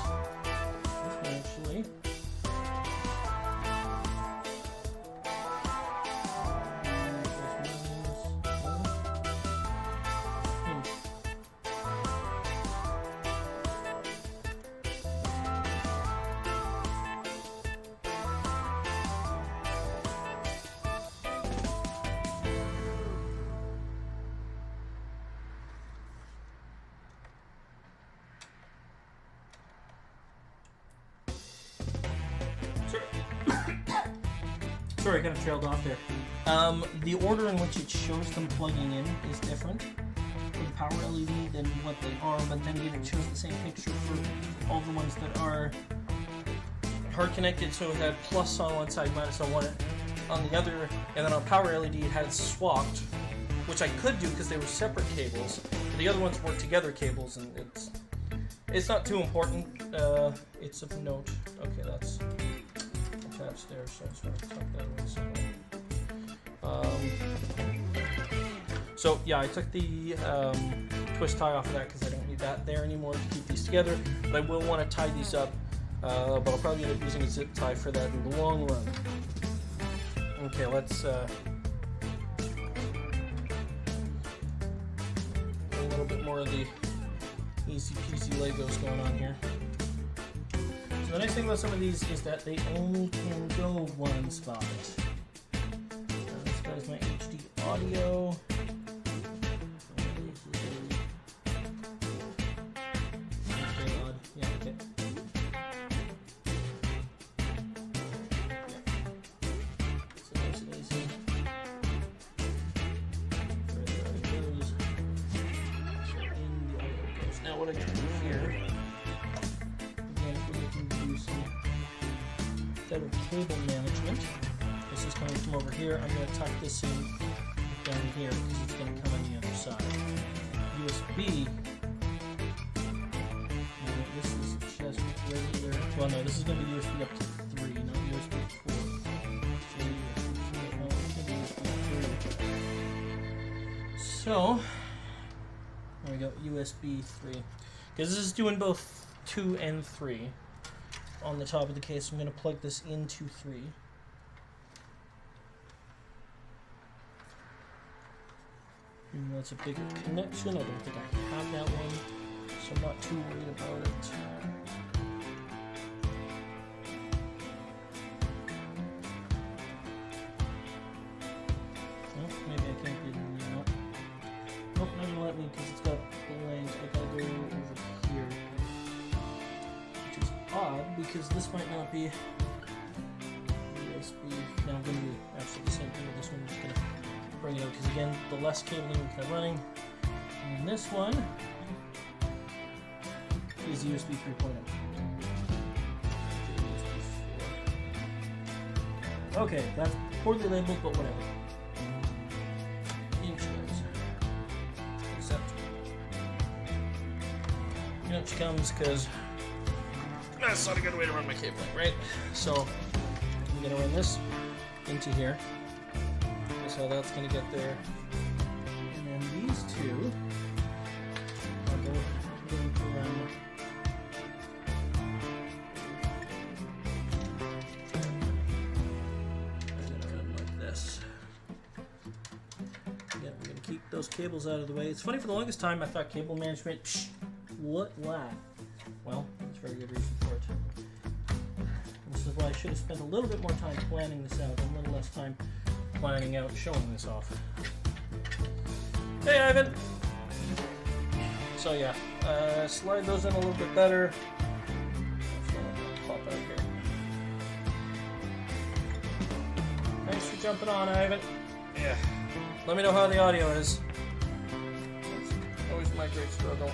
this one actually sorry, I kind of trailed off there. The order in which it shows them plugging in is different. For power LED than what they are, but then it shows the same picture for all the ones that are hard connected, so it had plus on one side, minus on one on the other, and then on power LED it had swapped, which I could do because they were separate cables. But the other ones were together cables, and it's not too important. It's of note. Okay, that's attached there, so I just want to tuck that away somewhere. So yeah, I took the twist tie off of that because I don't need that there anymore to keep these together. But I will want to tie these up. But I'll probably end up using a zip tie for that in the long run. Okay, let's a little bit more of the easy peasy Legos going on here. So the nice thing about some of these is that they only can go one spot. This guy's my HD audio. What I can do here, again, if we're looking to do some better cable management, this is coming from over here. I'm going to tuck this in down here because it's going to come on the other side. USB. No, this is just regular. Well, no, this is going to be USB up to 3, not USB 4. So, there we go, USB 3. Because this is doing both 2 and 3 on the top of the case. I'm going to plug this into 3. And that's a bigger connection. I don't think I have that one, so I'm not too worried about it. Oh, maybe I can't get in there. Nope, not gonna let me because it's got the lines. I gotta go over here, which is odd because this might not be USB. Now I'm gonna do actually the same thing with this one. I'm just gonna bring it out because again, the less cabling we can running. And this one is USB 3.0. Okay, that's poorly labeled, but whatever. Inch comes because that's not a good way to run my cabling, right? So I'm gonna run this into here. That's how that's gonna get there. And then these two are both going to run like this. Again, we're gonna keep those cables out of the way. It's funny, for the longest time I thought cable management, what? Well, there's very good reason for it. This is why I should have spent a little bit more time planning this out, a little less time planning out showing this off. Hey, Ivan! So yeah, slide those in a little bit better. Pop out here. Thanks for jumping on, Ivan. Yeah. Let me know how the audio is. It's always my great struggle.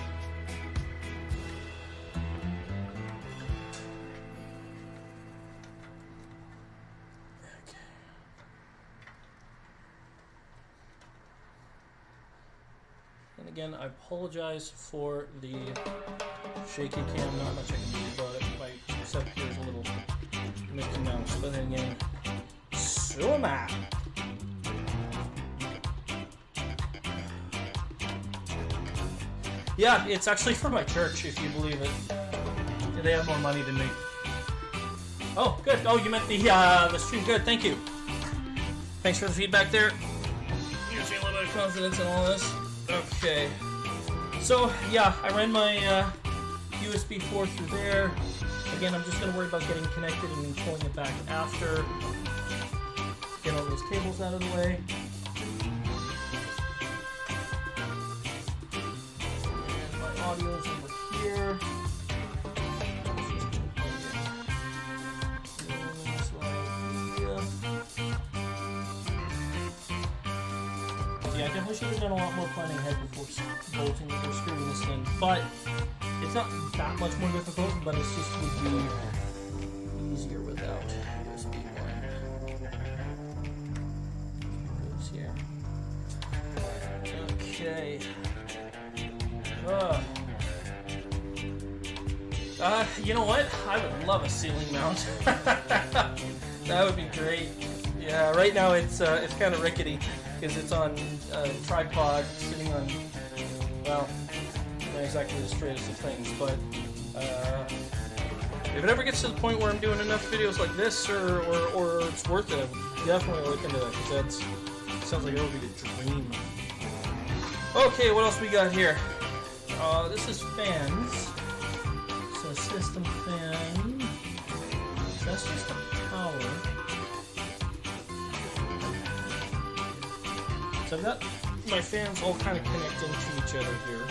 Again, I apologize for the shaky cam. Not much I can do about it. My setup here is a little Mickey Mouse, but then again, so am I. Yeah, it's actually for my church, if you believe it. They have more money than me. Oh, good. Oh, you meant the stream. Good, thank you. Thanks for the feedback there. You're seeing a little bit of confidence in all this. Okay, so yeah, I ran my USB 4 through there. Again, I'm just going to worry about getting connected and then pulling it back after. Get all those cables out of the way. And my audio's over here. yeah, I definitely should have done a lot more planning ahead before bolting or screwing this in. But it's not that much more difficult, but it's just would be easier without USB 1. Moves here. Okay. You know what? I would love a ceiling mount. That would be great. Yeah, right now it's kind of rickety because it's on a tripod sitting on, well, not exactly the straightest of things, but if it ever gets to the point where I'm doing enough videos like this or it's worth it, I would definitely look into that because that sounds like it would be a dream. Okay, what else we got here? This is fans. So system fan. So that's just a power. So I've got my fans all kind of connecting to each other here,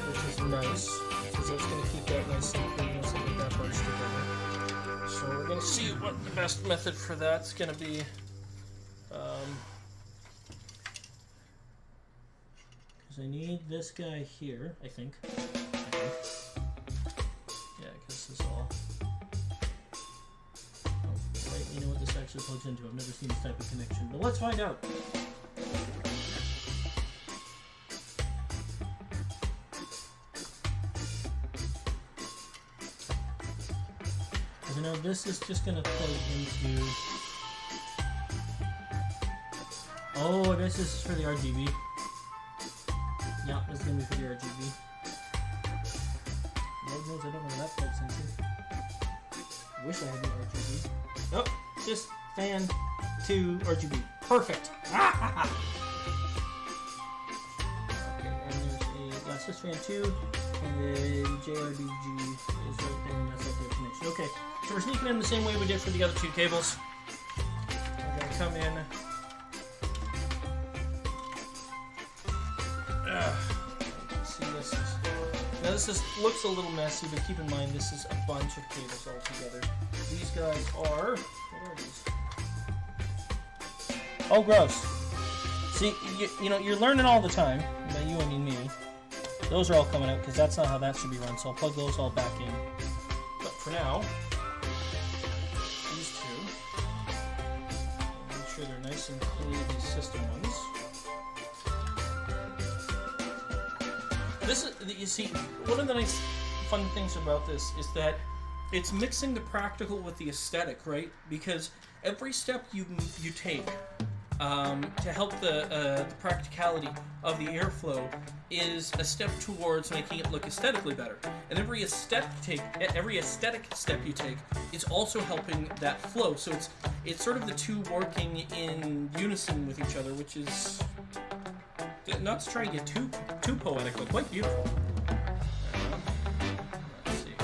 which is nice because that's going to keep that nice and clean once I get that bunch together. So we're going to see what the best method for that's going to be. I need this guy here, I think. Yeah, because this all... Oh, right, you know what this actually plugs into. I've never seen this type of connection, but let's find out. Because I know this is just going to plug into... Oh, I guess this is for the RGB. Yeah, this is going to be for the RGB. Lord knows I don't know where that plugs into. Wish I had the RGB. Nope, just fan to RGB. Perfect! Okay, and there's that's just fan 2, and then JRBG is right there, and that's like their connection. Okay, so we're sneaking in the same way we did for the other 2 cables. We're going to come in. Now this looks a little messy, but keep in mind this is a bunch of cables all together. These guys are... What are these? Oh, gross. See, you know, you're learning all the time. By you, I mean me. Those are all coming out, because that's not how that should be run, so I'll plug those all back in. But for now, these 2. Make sure they're nice and clean, these system ones. This is, you see, one of the nice, fun things about this is that it's mixing the practical with the aesthetic, right? Because every step you take to help the practicality of the airflow is a step towards making it look aesthetically better. And every aesthetic step you take is also helping that flow. So it's sort of the 2 working in unison with each other, which is... Not to try and get too poetic, but quite beautiful. Let's see.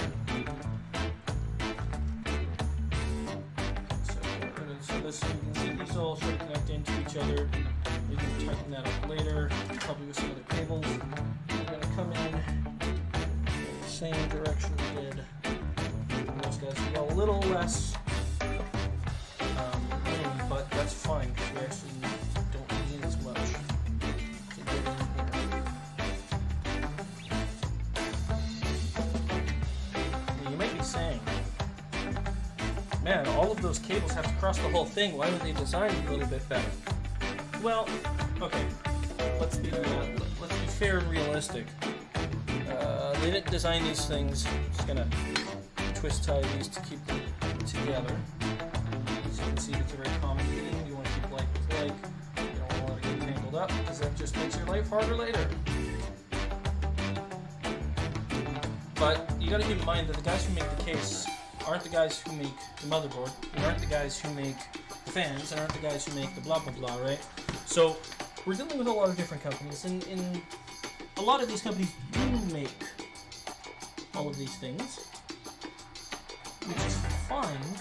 So this, you can see these all sort of connect into each other. We can tighten that up later, probably with some other cables. We're going to come in the same direction we did. And those guys will go a little less in, but that's fine because we actually don't need as much. Saying, man, all of those cables have to cross the whole thing. Why would they design it a little bit better? Well, okay, let's be fair and realistic. They didn't design these things. I'm just gonna twist tie these to keep them together. So you can see it's a very common theme. You want to keep like with like. You don't want to get tangled up because that just makes your life harder later. But you got to keep in mind that the guys who make the case aren't the guys who make the motherboard, and aren't the guys who make the fans, and aren't the guys who make the blah blah blah, right? So we're dealing with a lot of different companies, and a lot of these companies do make all of these things, which is fine,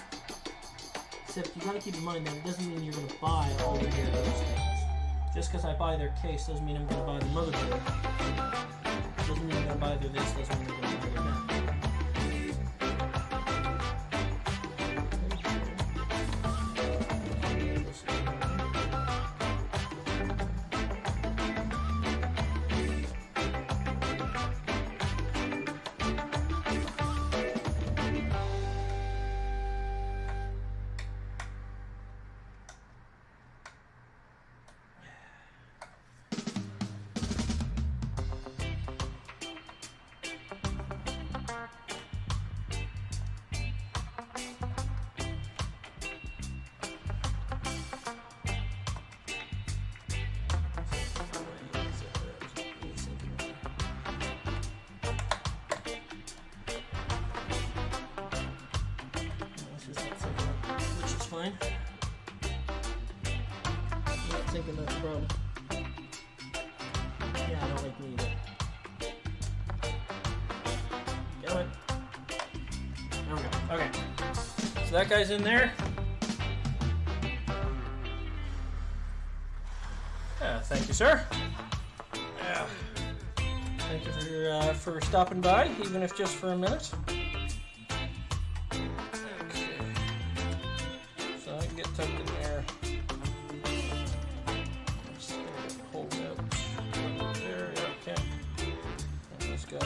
except you got to keep in mind that it doesn't mean you're going to buy all of those things. Just because I buy their case doesn't mean I'm going to buy the motherboard. Doesn't mean I'm going to buy their this, doesn't mean I'm going to buy their that. fine. Not thinking that's a problem. Yeah, I don't like me either. Get it. There we go. Okay. So that guy's in there. Thank you, sir. Thank you for stopping by, even if just for a minute. Okay. So I can get tucked in there. Just gonna get pulled out. There, yeah, okay. And this guy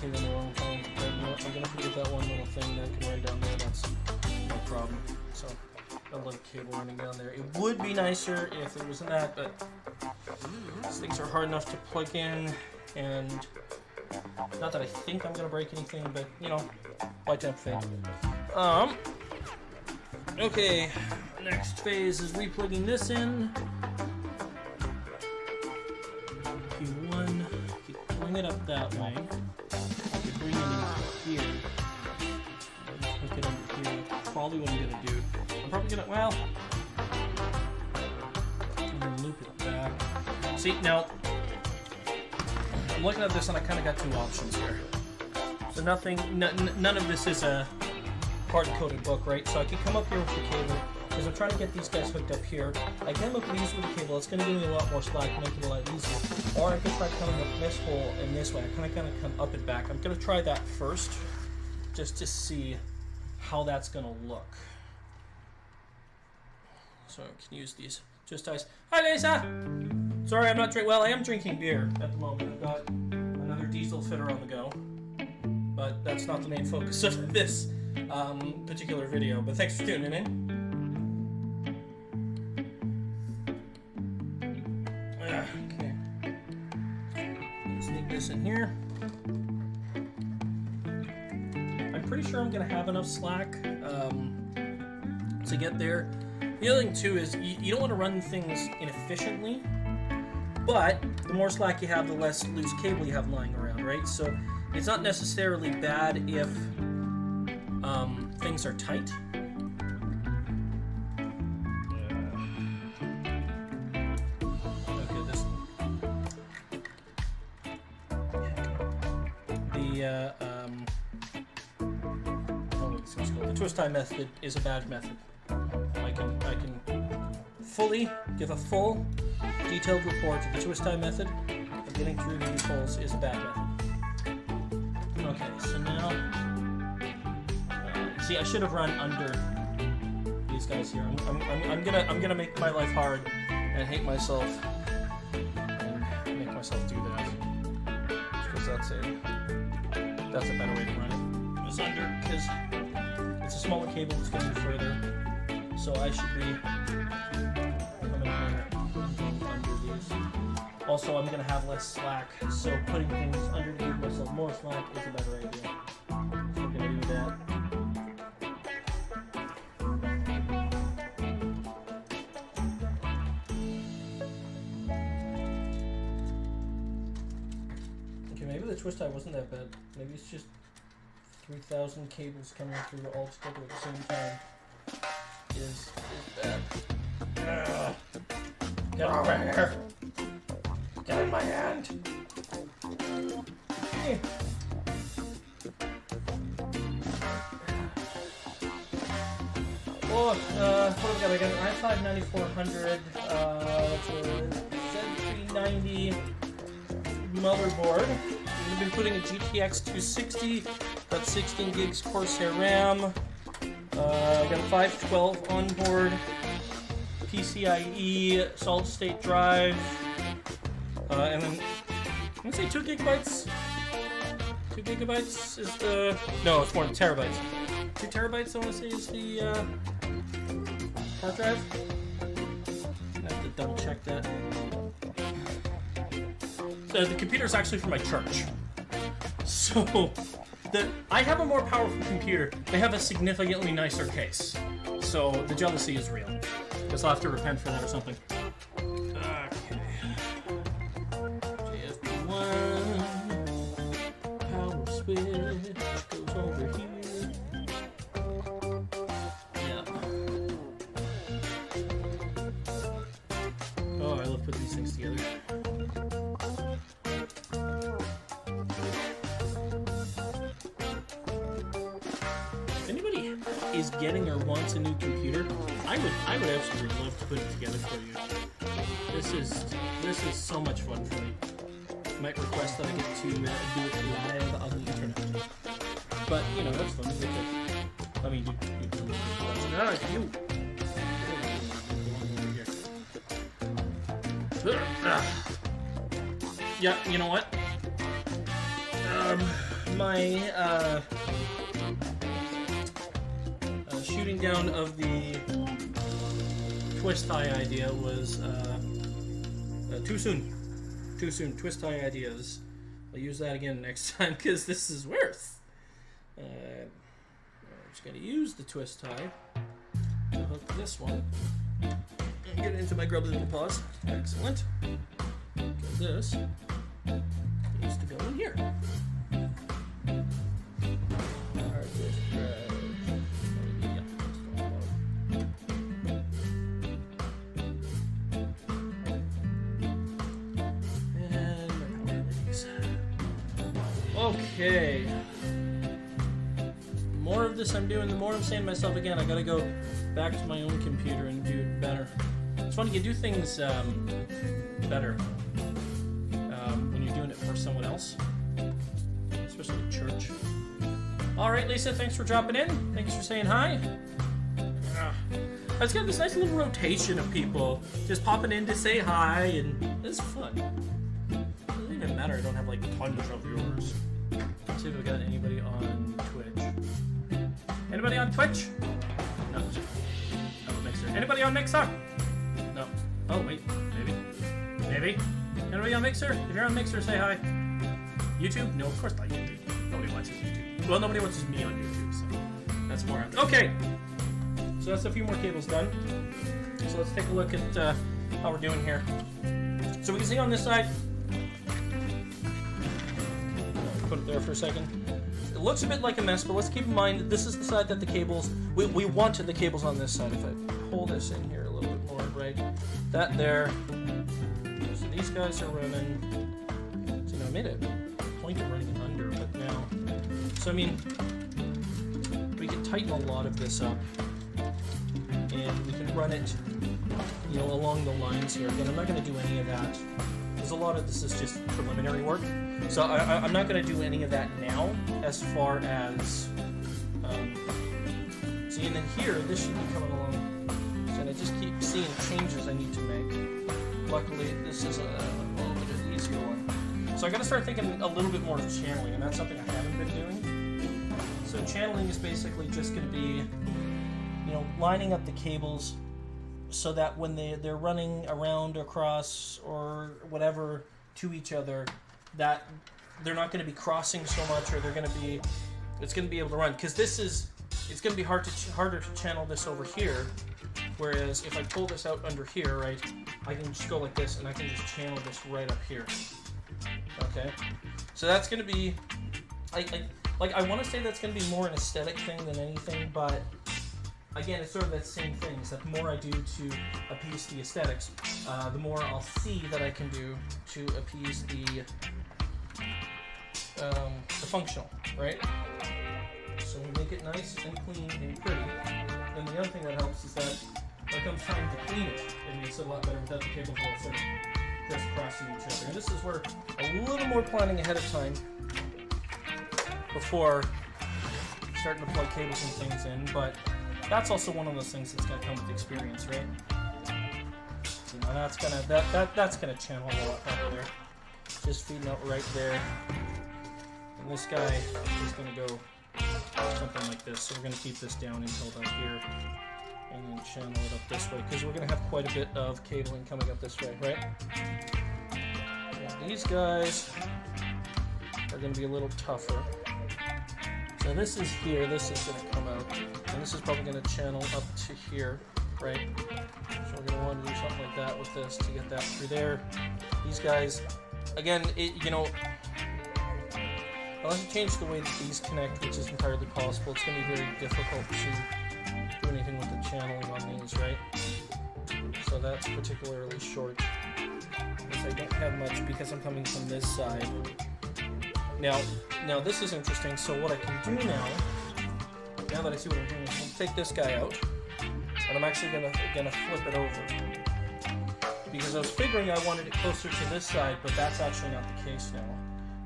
came in the wrong time. But you know what, I'm gonna forget that one little thing that can run down there. That's no problem. So. A little cable running down there. It would be nicer if it wasn't that, but these things are hard enough to plug in, and not that I think I'm gonna break anything, but you know, why tempt fate? Okay, next phase is replugging this in. P1, keep pulling it up that way. You bring it in here. Hook it under here. Probably what I'm gonna do. Probably gonna, well, I'm gonna loop it back. See, now, I'm looking at this and I kind of got two options here. So none of this is a hard-coded book, right? So I could come up here with the cable, because I'm trying to get these guys hooked up here. I can look at these with the cable, it's gonna give me a lot more slack, make it a lot easier. Or I could try coming up this hole and this way. I kind of come up and back. I'm gonna try that first, just to see how that's gonna look. So I can use these just ice. Hi, Lisa! Sorry, I'm not drinking. Well, I am drinking beer at the moment. I've got another diesel fitter on the go. But that's not the main focus of this particular video. But thanks for tuning in. Okay. Sneak this in here. I'm pretty sure I'm going to have enough slack to get there. The other thing too is you don't want to run things inefficiently, but the more slack you have, the less loose cable you have lying around, right? So it's not necessarily bad if things are tight. Okay, this the twist tie method is a bad method. I can fully give a full detailed report of the twist tie method, but getting through these holes is a bad method. Okay, so now see, I should have run under these guys here. I'm gonna make my life hard and hate myself and make myself do that, because that's a better way to run it. It's under, because it's a smaller cable that's going further. So I should be coming here under these. Also, I'm going to have less slack, so putting things under to give myself more slack is a better idea. So I'm going to do that. Okay, maybe the twist tie wasn't that bad. Maybe it's just 3,000 cables coming through all together at the same time. Is bad. Get over here! Get in my hand! Hey. Look, what have we got? I got an i5 9400, Z390 motherboard. We've been putting a GTX 260, got 16 gigs Corsair RAM. I've got a 512 on board, PCIe solid state drive, and then I'm gonna say 2 gigabytes. 2 gigabytes is the, no, it's more than terabytes. 2 terabytes I want to say is the hard drive. I have to double check that. So the computer is actually for my church, so. I have a more powerful computer. They have a significantly nicer case. So the jealousy is real. Guess I'll have to repent for that or something. Okay. JFP1. Power switch goes over here. is getting or wants a new computer, I would absolutely love to put it together for you. This is so much fun for me. I might request that I get to do it live on the internet. But you know, that's fun. I mean, you yeah, you know what? My shooting down of the twist tie idea was too soon. Too soon. Twist tie ideas. I'll use that again next time because this is worse. I'm just going to use the twist tie to hook this one. And get it into my grubby little paws. Excellent. This needs to go in here. Okay. The more of this I'm doing, the more I'm saying to myself again, I gotta go back to my own computer and do it better. It's funny, you do things better when you're doing it for someone else, especially at church. Alright, Lisa, thanks for dropping in. Thanks for saying hi. It's got this nice little rotation of people just popping in to say hi, and it's fun. It doesn't even matter, I don't have like tons of viewers. Let's see if we got anybody on Twitch. Anybody on Twitch? No. No, Mixer. Anybody on Mixer? No. Oh, wait. Maybe. Maybe. Anybody on Mixer? If you're on Mixer, say hi. YouTube? No, of course not YouTube. Nobody watches YouTube. Well, nobody watches me on YouTube, so that's more. Okay. So that's a few more cables done. So let's take a look at how we're doing here. So we can see on this side. Put it there for a second. It looks a bit like a mess, but let's keep in mind that this is the side that the cables, we wanted the cables on this side. If I hold this in here a little bit more, right? That there. So these guys are running. So now I made a point of running under, but now. So I mean, we can tighten a lot of this up. And we can run it, you know, along the lines here. Again, I'm not going to do any of that, because a lot of this is just preliminary work. So I'm not going to do any of that now, as far as, see, and then here, this should be coming along. So I just keep seeing changes I need to make. Luckily, this is a little bit of an easier one. So I got to start thinking a little bit more of channeling, and that's something I haven't been doing. So channeling is basically just going to be, you know, lining up the cables so that when they're running around, across, or whatever to each other, that they're not going to be crossing so much, or they're going to be, it's going to be able to run. Because this is, it's going to be harder to channel this over here, whereas if I pull this out under here, right, I can just go like this, and I can just channel this right up here. Okay? So that's going to be, I want to say that's going to be more an aesthetic thing than anything, but again, it's sort of that same thing, is that the more I do to appease the aesthetics, the more I'll see that I can do to appease the functional, right? So we make it nice and clean and pretty. And the other thing that helps is that when it comes time to clean it, it makes it a lot better without the cables all sort of crisscrossing each other. And this is where a little more planning ahead of time before starting to plug cables and things in, but that's also one of those things that's going to come with experience, right? You know, that's gonna channel a lot better there. Just feeding out right there, and this guy is going to go something like this. So we're going to keep this down until about here, and then channel it up this way because we're going to have quite a bit of cabling coming up this way, right? And these guys are going to be a little tougher. So this is here, this is going to come out, and this is probably going to channel up to here, right? So we're going to want to do something like that with this to get that through there. These guys, again, you know, unless you change the way that these connect, which is entirely possible, it's going to be very difficult to do anything with the channeling on these, right? So that's particularly short, because I don't have much because I'm coming from this side. Now this is interesting. So what I can do now now that I see what I'm doing, I'm going to take this guy out, and I'm actually going to flip it over. Because I was figuring I wanted it closer to this side, but that's actually not the case now.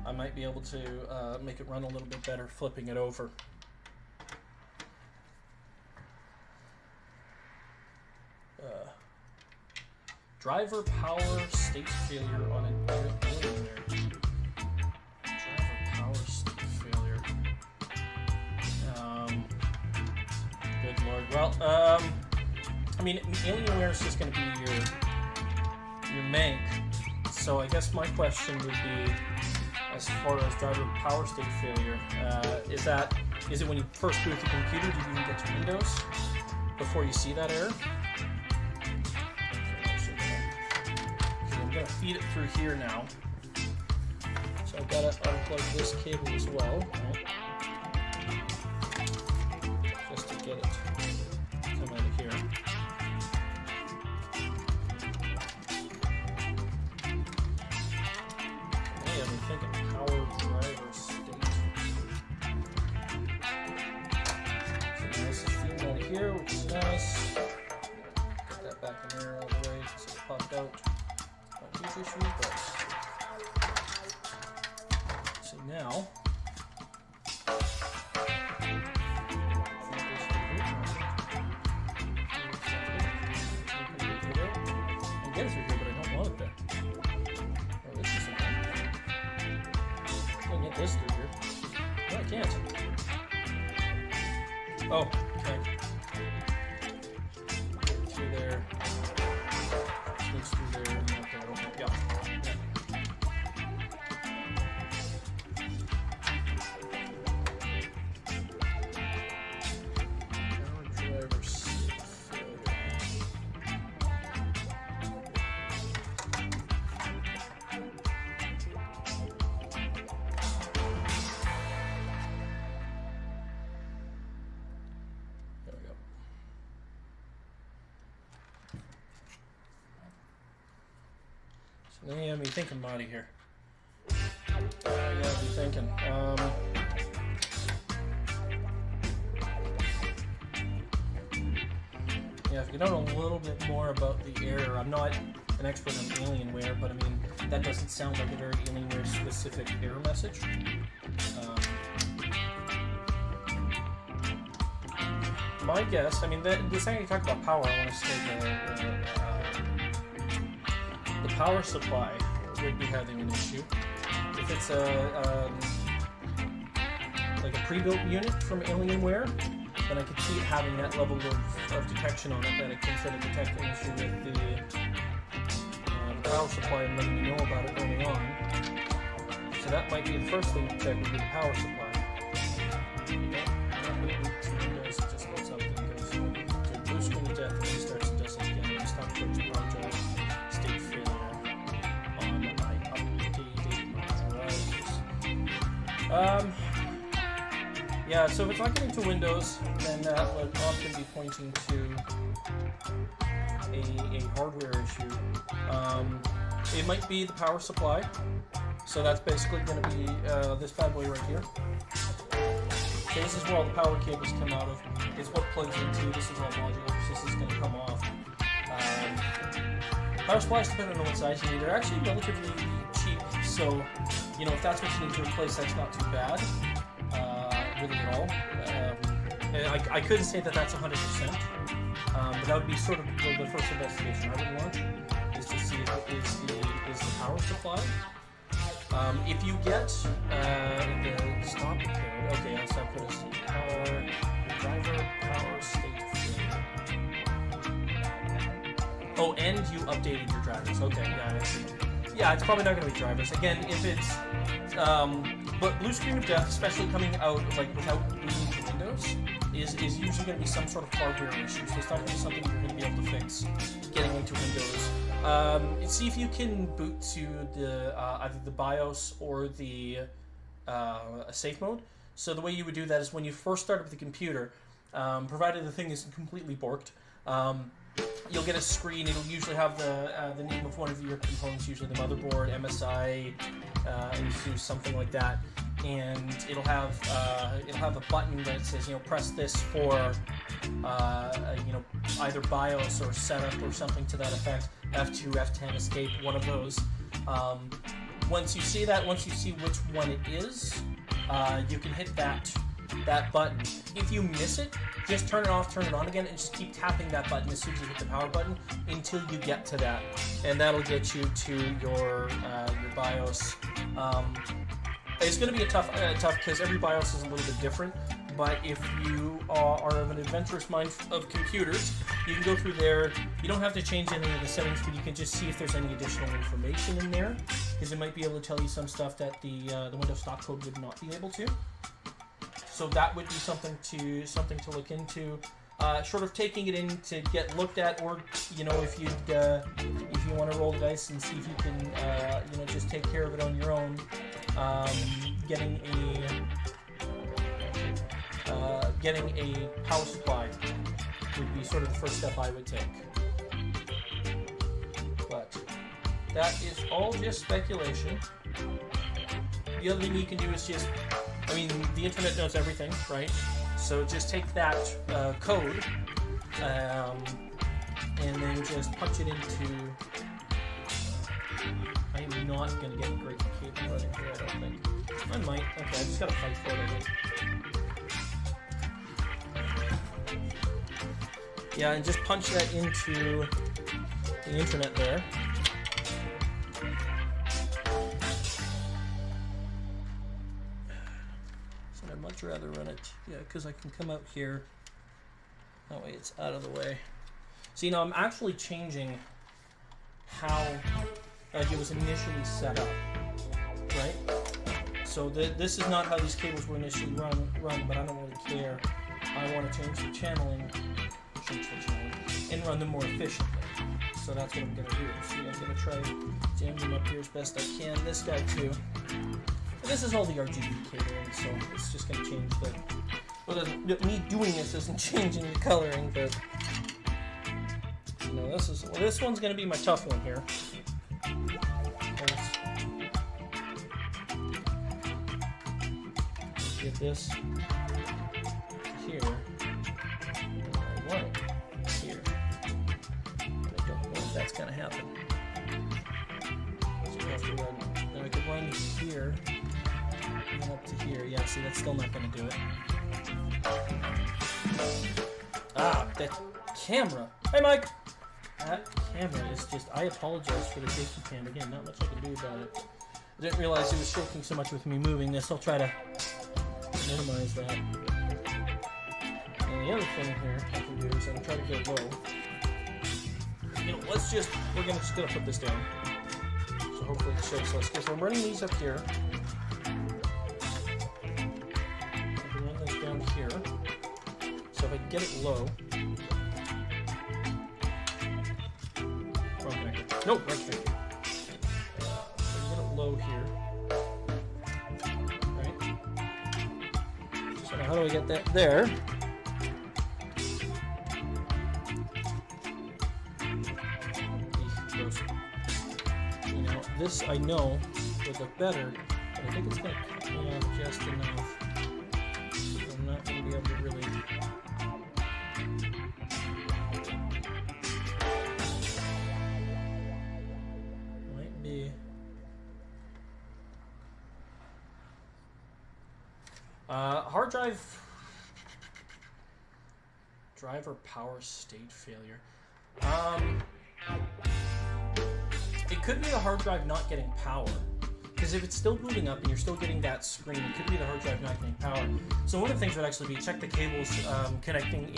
I might be able to make it run a little bit better flipping it over. Driver power state failure on an Alienware. Driver power state failure. Good lord. Well, I mean, Alienware is just going to be your Mank. So I guess my question would be, as far as driver power state failure, is it when you first boot the computer? Do you even get to Windows before you see that error? I'm going to feed it through here now. So I've got to unplug this cable as well, right? Just to get it to come out of here. Hey, I've been thinking power driver state. So this is feeding out of here, which is nice. Get that back in there all the way so it popped out. Huge issue, but so now I get it through here, but I don't want it there. Oh, this is something. I can get this through here. No, I can't. Oh, okay. Through there. Sneaks through there. Yeah. Driver state failure. There we go. So now you have me thinking, Marty, here. Yeah, be thinking. Yeah, if you know a little bit more about the error, I'm not an expert on Alienware, but I mean, that doesn't sound like a very Alienware-specific error message. My guess, I mean, the second you talk about power, I want to say the power supply would be having an issue. If it's like a pre-built unit from Alienware, then I could see it having that level of detection on it, that it can sort of detect an issue with the power supply and letting me know about it early on. So that might be the first thing to check, would be the power supply. Windows, it just loads up and goes to blue screen of death and restarts and does it again. It's not approaching hard drive state failure on my updated drivers. Yeah, so if it's not getting to Windows, then that would often be pointing to a hardware issue. It might be the power supply. So that's basically going to be this bad boy right here. So this is where all the power cables come out of. It's what plugs into. This is all modular, so this is going to come off. Power supplies, depending on what size you need, they're actually relatively cheap. So, you know, if that's what you need to replace, that's not too bad, really at all. I couldn't say that that's 100%, but that would be sort of the first investigation I would want, is to see if it is the power supply. If you get the stop code, okay, I'll stop code is power driver power state failure. Oh, and you updated your drivers. Okay, yeah, I see. Yeah, it's probably not going to be drivers. Again, if it's but blue screen of death, especially coming out like without booting to Windows, is usually going to be some sort of hardware issue. So it's not going to be something you're going to be able to fix getting into Windows. See if you can boot to the either the BIOS or the safe mode. So the way you would do that is when you first start up the computer, provided the thing isn't completely borked, you'll get a screen. It'll usually have the name of one of your components, usually the motherboard, MSI, ASUS, something like that. And it'll have a button that says, press this for either BIOS or setup or something to that effect. F2, F10, escape, one of those. Once you see that, once you see which one it is, you can hit that button. If you miss it, just turn it off, turn it on again, and just keep tapping that button as soon as you hit the power button until you get to that, and that'll get you to your BIOS. It's going to be tough because every BIOS is a little bit different. But if you are of an adventurous mind of computers, you can go through there. You don't have to change any of the settings, but you can just see if there's any additional information in there, because it might be able to tell you some stuff that the Windows stock code would not be able to. So that would be something to look into. Short of taking it in to get looked at, or if you want to roll the dice and see if you can just take care of it on your own, getting a power supply would be sort of the first step I would take. But that is all just speculation. The other thing you can do is the internet knows everything, right? So just take that code and then just punch it into... I'm not going to get a great cable running here, I don't think. I might. Okay, I just got to fight for it, I think. Yeah, and just punch that into the internet there. So I'd much rather run it, because I can come out here. That way it's out of the way. See, now I'm actually changing how it was initially set up, right? So this is not how these cables were initially run, but I don't really care. I want to change the channeling, and run them more efficiently. So that's what I'm going to do. See, I'm going to try to jam them up here as best I can. This guy too. And this is all the RGB cabling, so it's just going to change the... Well, me doing this isn't changing the coloring, but... this one's going to be my tough one here. Let's get this here. I want it here. I don't know if that's going to happen. So we have to run. Then I could run here and then up to here. Yeah, see, that's still not going to do it. Ah, that camera. Hey, Mike! That camera is just... I apologize for the shaky cam. Again, not much I can do about it. I didn't realize it was shaking so much with me moving this. I'll try to minimize that. And the other thing here I can do is I can try to go low. We're just gonna put this down. So hopefully it shakes less. Because I'm running these up here. I can run this down here. So if I get it low. Wrong connector. Nope, right connector. So I can get it low here. Right? So now how do I get that there? This I know would look better, but I think it's going to cut me off just enough. So I'm not going to be able to really... Might be... hard drive... Driver power state failure. It could be the hard drive not getting power, because if it's still booting up and you're still getting that screen, it could be the hard drive not getting power. So one of the things would actually be check the cables connecting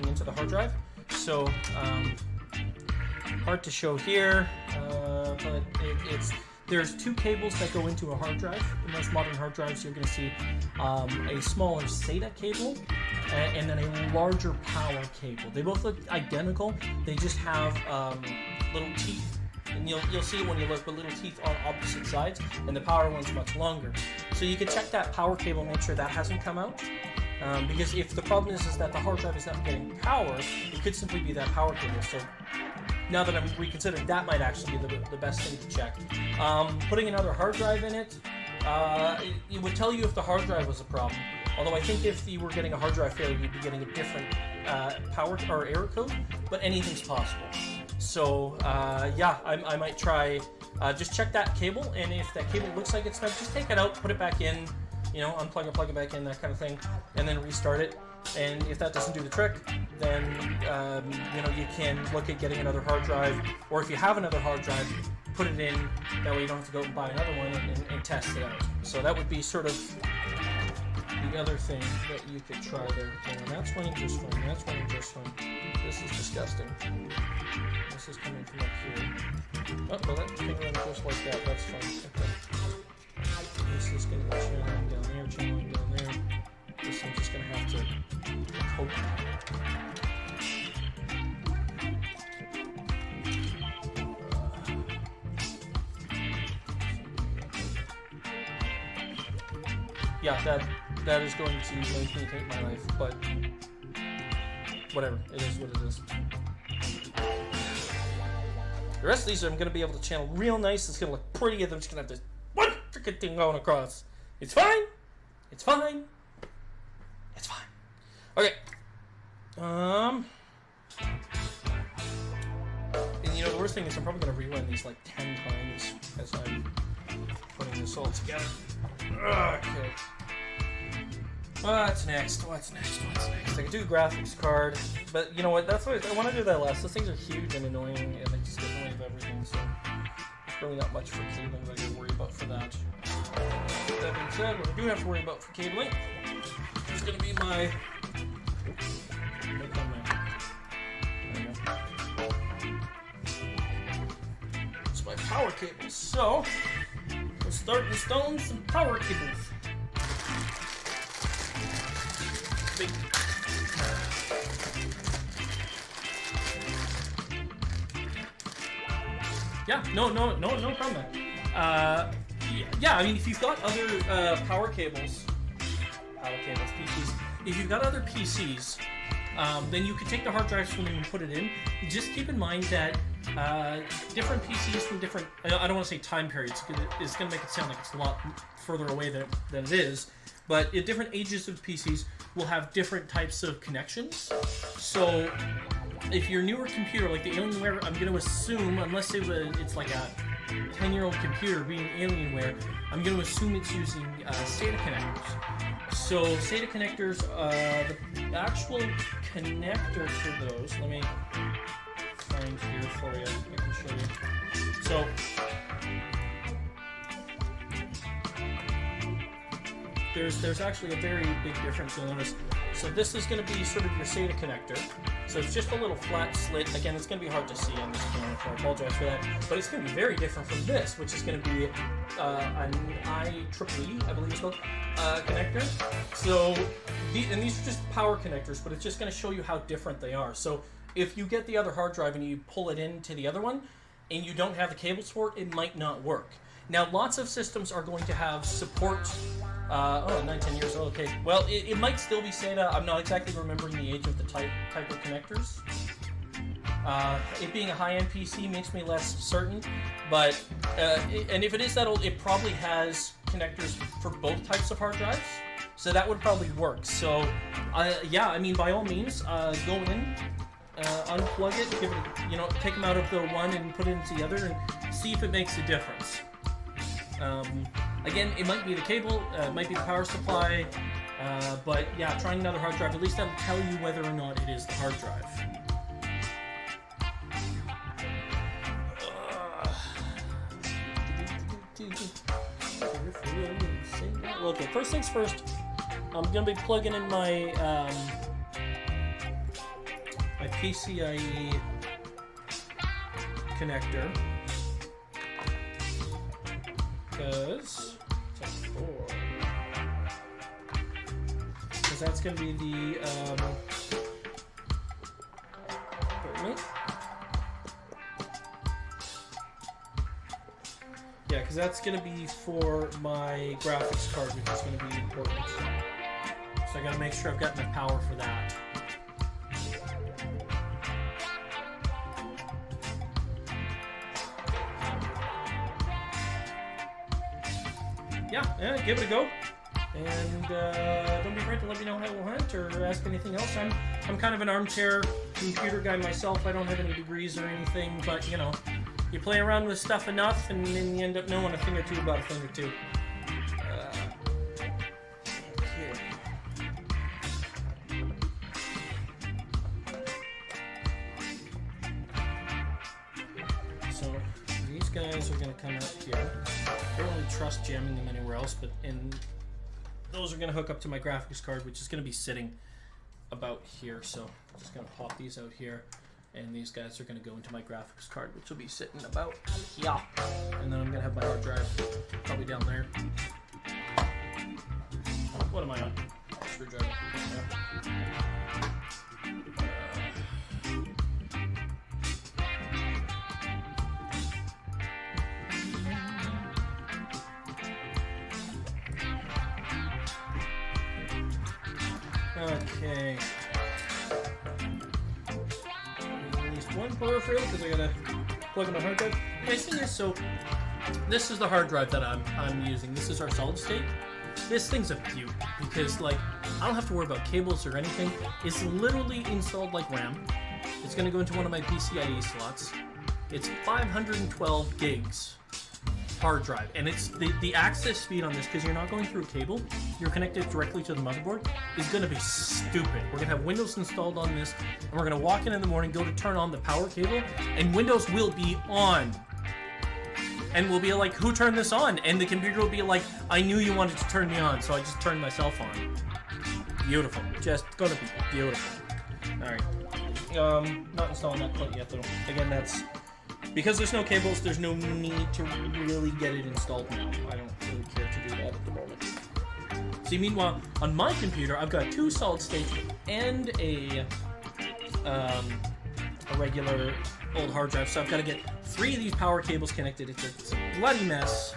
into the hard drive. So hard to show here, but there's two cables that go into a hard drive. In most modern hard drives, you're going to see a smaller SATA cable and then a larger power cable. They both look identical. They just have little teeth, and you'll see it when you look, but little teeth on opposite sides, and the power one's much longer. So you can check that power cable, make sure that hasn't come out, Because if the problem is that the hard drive is not getting power, it could simply be that power cable. So now that I'm reconsidering, that might actually be the best thing to check. Putting another hard drive in it, it would tell you if the hard drive was a problem. Although I think if you were getting a hard drive failure, you'd be getting a different power or error code, but anything's possible. So yeah, I might try, just check that cable, and if that cable looks like it's not, just take it out, put it back in, you know, unplug it, plug it back in, that kind of thing, and then restart it. And if that doesn't do the trick, then you know, you can look at getting another hard drive, or if you have another hard drive, put it in. That way you don't have to go and buy another one and test it out. So that would be sort of the other thing that you could try there. And that's running just fine. That's running just fine. This is disgusting. This is coming from up here. Oh, well, that thing runs just like that. That's fine. Okay. This is going to be channeling down there, channeling down there. This I'm just going to have to hope. Yeah, that is going to make me hate my life, but whatever. It is what it is. The rest of these I'm going to be able to channel real nice. It's going to look pretty, and I'm just going to have this one freaking thing going across. It's fine. It's fine. It's fine. Okay. And you know, the worst thing is I'm probably going to rerun these like 10 times as I'm putting this all together. Okay. What's next? What's next? What's next? I could do a graphics card, but you know what? That's what I want to do that last. Those things are huge and annoying, and they just get in the way of everything. So there's really not much for cabling that I got to worry about for that. That being said, what I do have to worry about for cabling is going to be my. It's my power cables. So we'll start installing some power cables. Big. Yeah, no problem. Yeah, I mean, if you've got other power cables, PCs, if you've got other PCs, then you can take the hard drives from them and put it in. Just keep in mind that different PCs from different, I don't want to say time periods, because it's going to make it sound like it's a lot further away than it is, but at different ages of PCs will have different types of connections. So if your newer computer, like the Alienware, I'm going to assume, unless it's like a 10-year-old computer being Alienware, I'm going to assume it's using SATA connectors. So SATA connectors, the actual connector for those, let me find here for you, I can show you. So there's actually a very big difference you'll notice. So this is going to be sort of your SATA connector. So it's just a little flat slit. Again, it's going to be hard to see on this camera, so I apologize for that. But it's going to be very different from this, which is going to be an IEEE, I believe it's called, connector. So, and these are just power connectors, but it's just going to show you how different they are. So if you get the other hard drive and you pull it into the other one, and you don't have the cables for it, it might not work. Now, lots of systems are going to have support. 9-10 years old. Okay. Well, it might still be SATA. I'm not exactly remembering the age of the type of connectors. It being a high-end PC makes me less certain. But and if it is that old, it probably has connectors for both types of hard drives. So that would probably work. So yeah, I mean, by all means, go in, unplug it, give it, take them out of the one and put it into the other, and see if it makes a difference. Again, it might be the cable, it might be the power supply, but yeah, trying another hard drive, at least that'll tell you whether or not it is the hard drive. Okay, first things first, I'm going to be plugging in my my PCIe connector. Because that's going to be the pardon me? Yeah, because that's going to be for my graphics card, which is going to be important. So I gotta make sure I've got enough power for that. Yeah, give it a go. And don't be afraid to let me know how it went or ask anything else. I'm kind of an armchair computer guy myself. I don't have any degrees or anything, but you know, you play around with stuff enough, and then you end up knowing a thing or two about a thing or two. Okay. So these guys are going to come out here. I don't really trust jamming them anywhere else, but those are going to hook up to my graphics card, which is going to be sitting about here. So I'm just going to pop these out here, and these guys are going to go into my graphics card, which will be sitting about here. And then I'm going to have my hard drive probably down there. What am I on? Screwdriver. Okay. At least one peripheral because I gotta plug in my hard drive. Nice thing is, so this is the hard drive that I'm using. This is our solid state. This thing's a beaut because like I don't have to worry about cables or anything. It's literally installed like RAM. It's gonna go into one of my PCIe slots. It's 512 gigs hard drive, and it's the access speed on this, because you're not going through a cable, you're connected directly to the motherboard, is going to be stupid. We're going to have Windows installed on this, and we're going to walk in the morning, go to turn on the power cable, and Windows will be on. And we'll be like, who turned this on? And the computer will be like, I knew you wanted to turn me on, so I just turned myself on. Beautiful. Just going to be beautiful. Alright. Not installing that quite yet, though. Again, that's... because there's no cables, there's no need to really get it installed now. I don't really care to do that at the moment. See, meanwhile, on my computer, I've got two solid states and a regular old hard drive. So I've got to get 3 of these power cables connected. It's a bloody mess.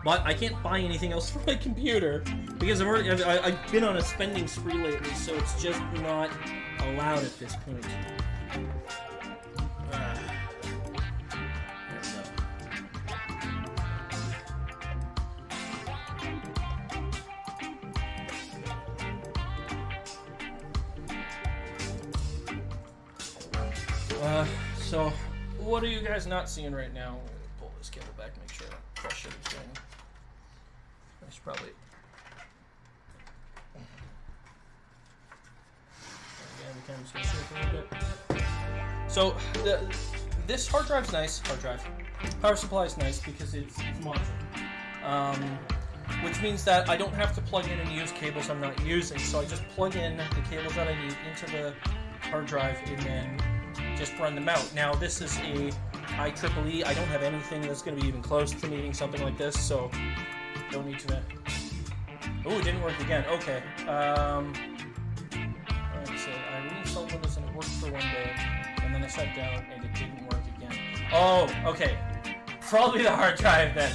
But I can't buy anything else for my computer because I've been on a spending spree lately, so it's just not allowed at this point. So, what are you guys not seeing right now? I'm gonna pull this cable back, make sure I crush it again. I should probably... Again, the camera's gonna shake a little bit. So, this hard drive's nice. Hard drive. Power supply is nice because it's modular. Which means that I don't have to plug in and use cables I'm not using. So I just plug in the cables that I need into the hard drive and then just run them out. Now this is a IEEE. I don't have anything that's going to be even close to needing something like this, so don't need to... Oh, it didn't work again. Okay. Like I said, I reinstalled Windows and it worked for one day, and then I shut down and it didn't work again. Oh, okay. Probably the hard drive then.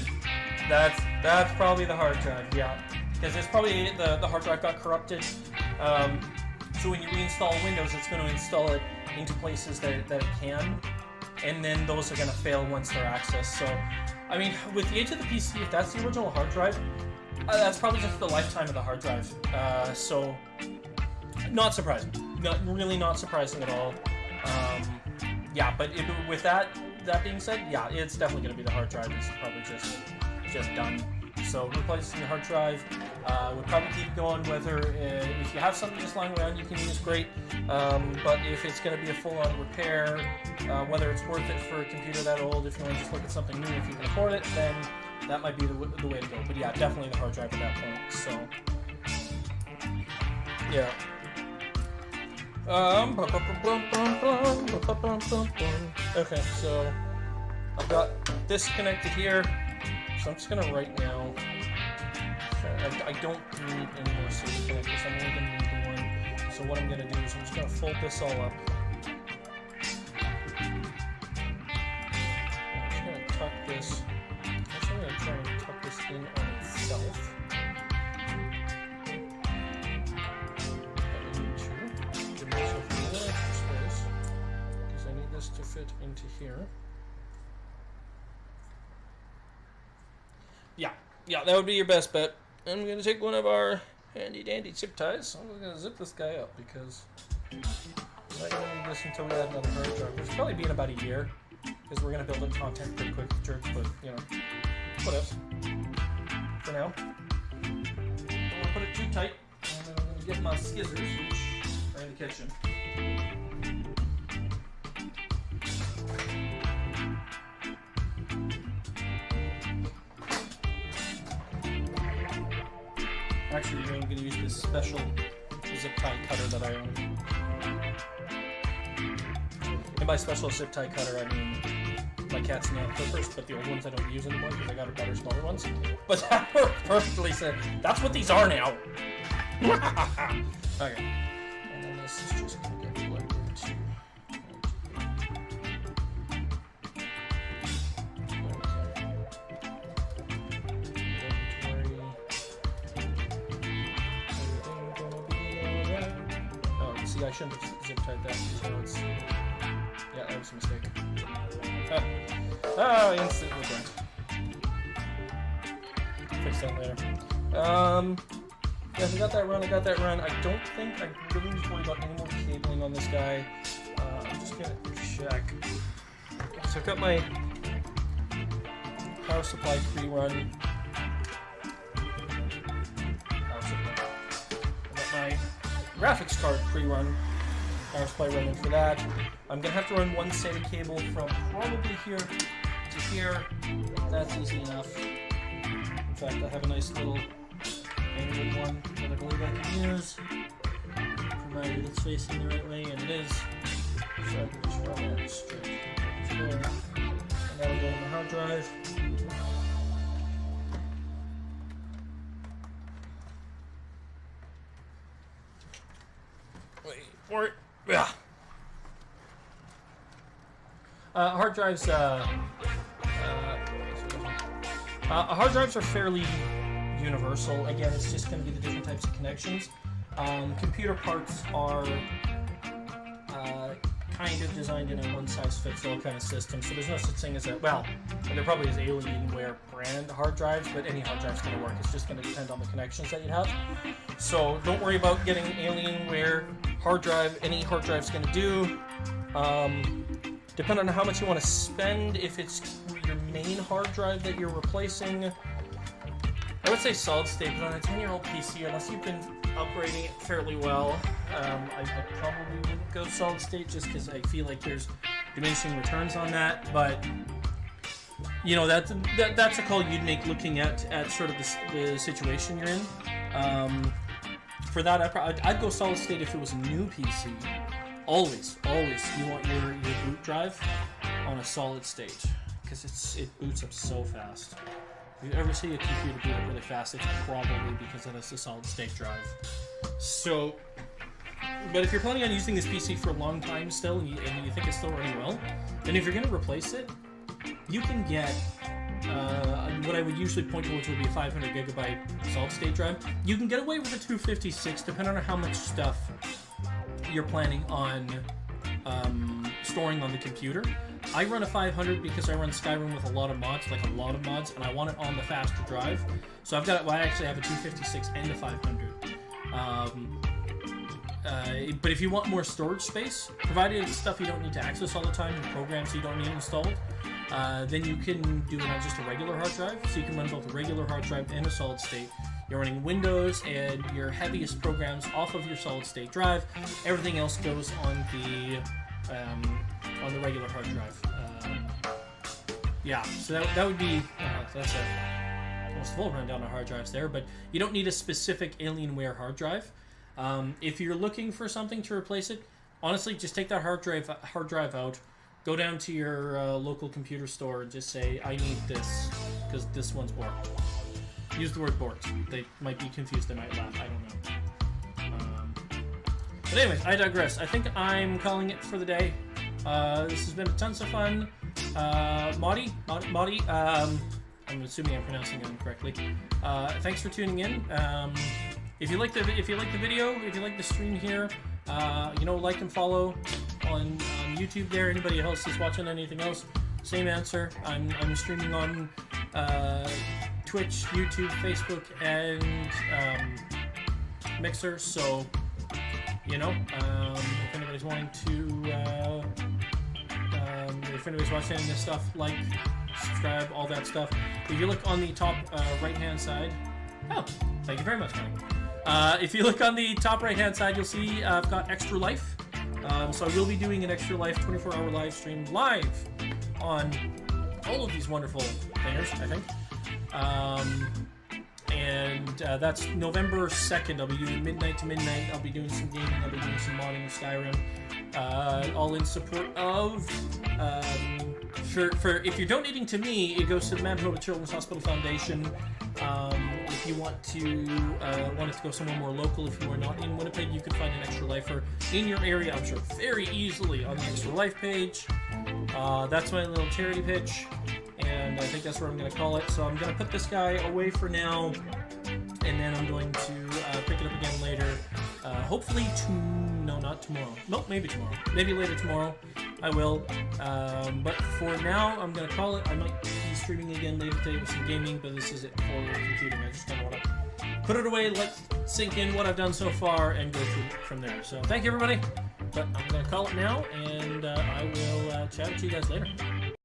That's probably the hard drive, yeah. Because it's probably the hard drive got corrupted. So when you reinstall Windows, it's going to install it into places that it can, and then those are going to fail once they're accessed. So, I mean, with the age of the PC, if that's the original hard drive, that's probably just the lifetime of the hard drive. So, not surprising. Really not surprising at all. Yeah, but with that being said, yeah, it's definitely going to be the hard drive. It's probably just done. So replacing the hard drive would probably keep going. Whether if you have something just lying around you can use, great. But if it's going to be a full-on repair, whether it's worth it for a computer that old, if you want to just look at something new, if you can afford it, then that might be the way to go. But yeah, definitely the hard drive at that point. So yeah. Okay, so I've got this connected here. So I'm just going to right now, I don't need any more CD connectors, I'm only going to need one. So what I'm going to do is I'm just going to fold this all up. I'm just going to tuck this, I'm going to try and tuck this in on itself. into here. Yeah, that would be your best bet. And I'm going to take one of our handy-dandy zip ties. I'm going to zip this guy up because I'm not going to need this until we add another hard drive, which will probably be in about a year because we're going to build up content pretty quick for church, but, you know, what else? For now. I'm going to put it too tight, and then I'm going to get my scissors, which are in the kitchen. Actually, I'm going to use this special zip tie cutter that I own. And by special zip tie cutter, I mean my cat's nail clippers, but the old ones I don't use anymore because I got her better, smaller ones. But that worked perfectly. So that's what these are now. Okay. And then this is just going to get plugged into. I shouldn't have zip tied that. So it's, yeah, that was a mistake. Instant regret. Fix that later. Yes, I got that run. I don't think I really need to worry about any more cabling on this guy. I'm just gonna check. So I've got my power supply pre-run. I've got my graphics card pre-run, power supply running for that. I'm gonna have to run one SATA cable from probably here to here. That's easy enough. In fact, I have a nice little angled one that I believe I can use, provided it's facing the right way, and it is. So I can just run that straight to there, and that'll go to my hard drive. Hard drives. Hard drives are fairly universal. Again, it's just going to be the different types of connections. Computer parts are kind of designed in a one-size-fits-all kind of system, so there's no such thing as a, well, there probably is Alienware brand hard drives, but any hard drive's going to work. It's just going to depend on the connections that you have. So don't worry about getting Alienware hard drive. Any hard drive's going to do. Depending on how much you want to spend, if it's your main hard drive that you're replacing, I would say solid state, but on a 10-year-old PC, unless you've been upgrading it fairly well, I probably wouldn't go solid state just because I feel like there's diminishing returns on that. But you know, that's a call you'd make looking at sort of the situation you're in. For that, I'd go solid state if it was a new PC. Always, you want your boot drive on a solid state because it boots up so fast. If you ever see a computer boot up really fast, it's probably because it has a solid state drive. So, but if you're planning on using this PC for a long time still, and you think it's still running well, then if you're going to replace it, you can get what I would usually point towards would be a 500 gigabyte solid state drive. You can get away with a 256 depending on how much stuff you're planning on storing on the computer. I run a 500 because I run Skyrim with a lot of mods, and I want it on the faster drive. So I actually have a 256 and a 500. But if you want more storage space, provided it's stuff you don't need to access all the time and programs you don't need installed, then you can do it on just a regular hard drive. So you can run both a regular hard drive and a solid state. You're running Windows and your heaviest programs off of your solid state drive. Everything else goes on the regular hard drive. So that would be that's almost full rundown on hard drives there. But you don't need a specific Alienware hard drive. If you're looking for something to replace it, honestly, just take that hard drive out. Go down to your local computer store and just say, I need this because this one's borked. Use the word borked. They might be confused. They might laugh. I don't know. But anyways, I digress. I think I'm calling it for the day. This has been tons of fun. Maudie, I'm assuming I'm pronouncing it incorrectly. Thanks for tuning in. If you like the video, if you like the stream here, like and follow on YouTube there. Anybody else is watching anything else, same answer. I'm streaming on Twitch, YouTube, Facebook, and Mixer. So, you know, if anybody's wanting to, if anybody's watching this stuff, like, subscribe, all that stuff. If you look on the top right-hand side, oh, thank you very much, Mike. If you look on the top right-hand side, you'll see I've got Extra Life. So I will be doing an Extra Life 24-hour live stream live on all of these wonderful thingers, I think. And that's November 2nd. I'll be doing midnight to midnight. I'll be doing some gaming. I'll be doing some modding of Skyrim. All in support of... For if you're donating to me, it goes to the Manitoba Children's Hospital Foundation. If you want it to go somewhere more local, if you are not in Winnipeg, you can find an Extra Lifer in your area, I'm sure, very easily on the Extra Life page. That's my little charity pitch, and I think that's what I'm going to call it. So I'm going to put this guy away for now, and then I'm going to pick it up again later. Hopefully no, not tomorrow. Nope, maybe tomorrow. Maybe later tomorrow. I will. But for now, I'm going to call it. I might be streaming again later today with some gaming, but this is it for computing. I just kind of want to put it away, let sink in what I've done so far, and go from there. So thank you, everybody. But I'm going to call it now, and I will chat with you guys later.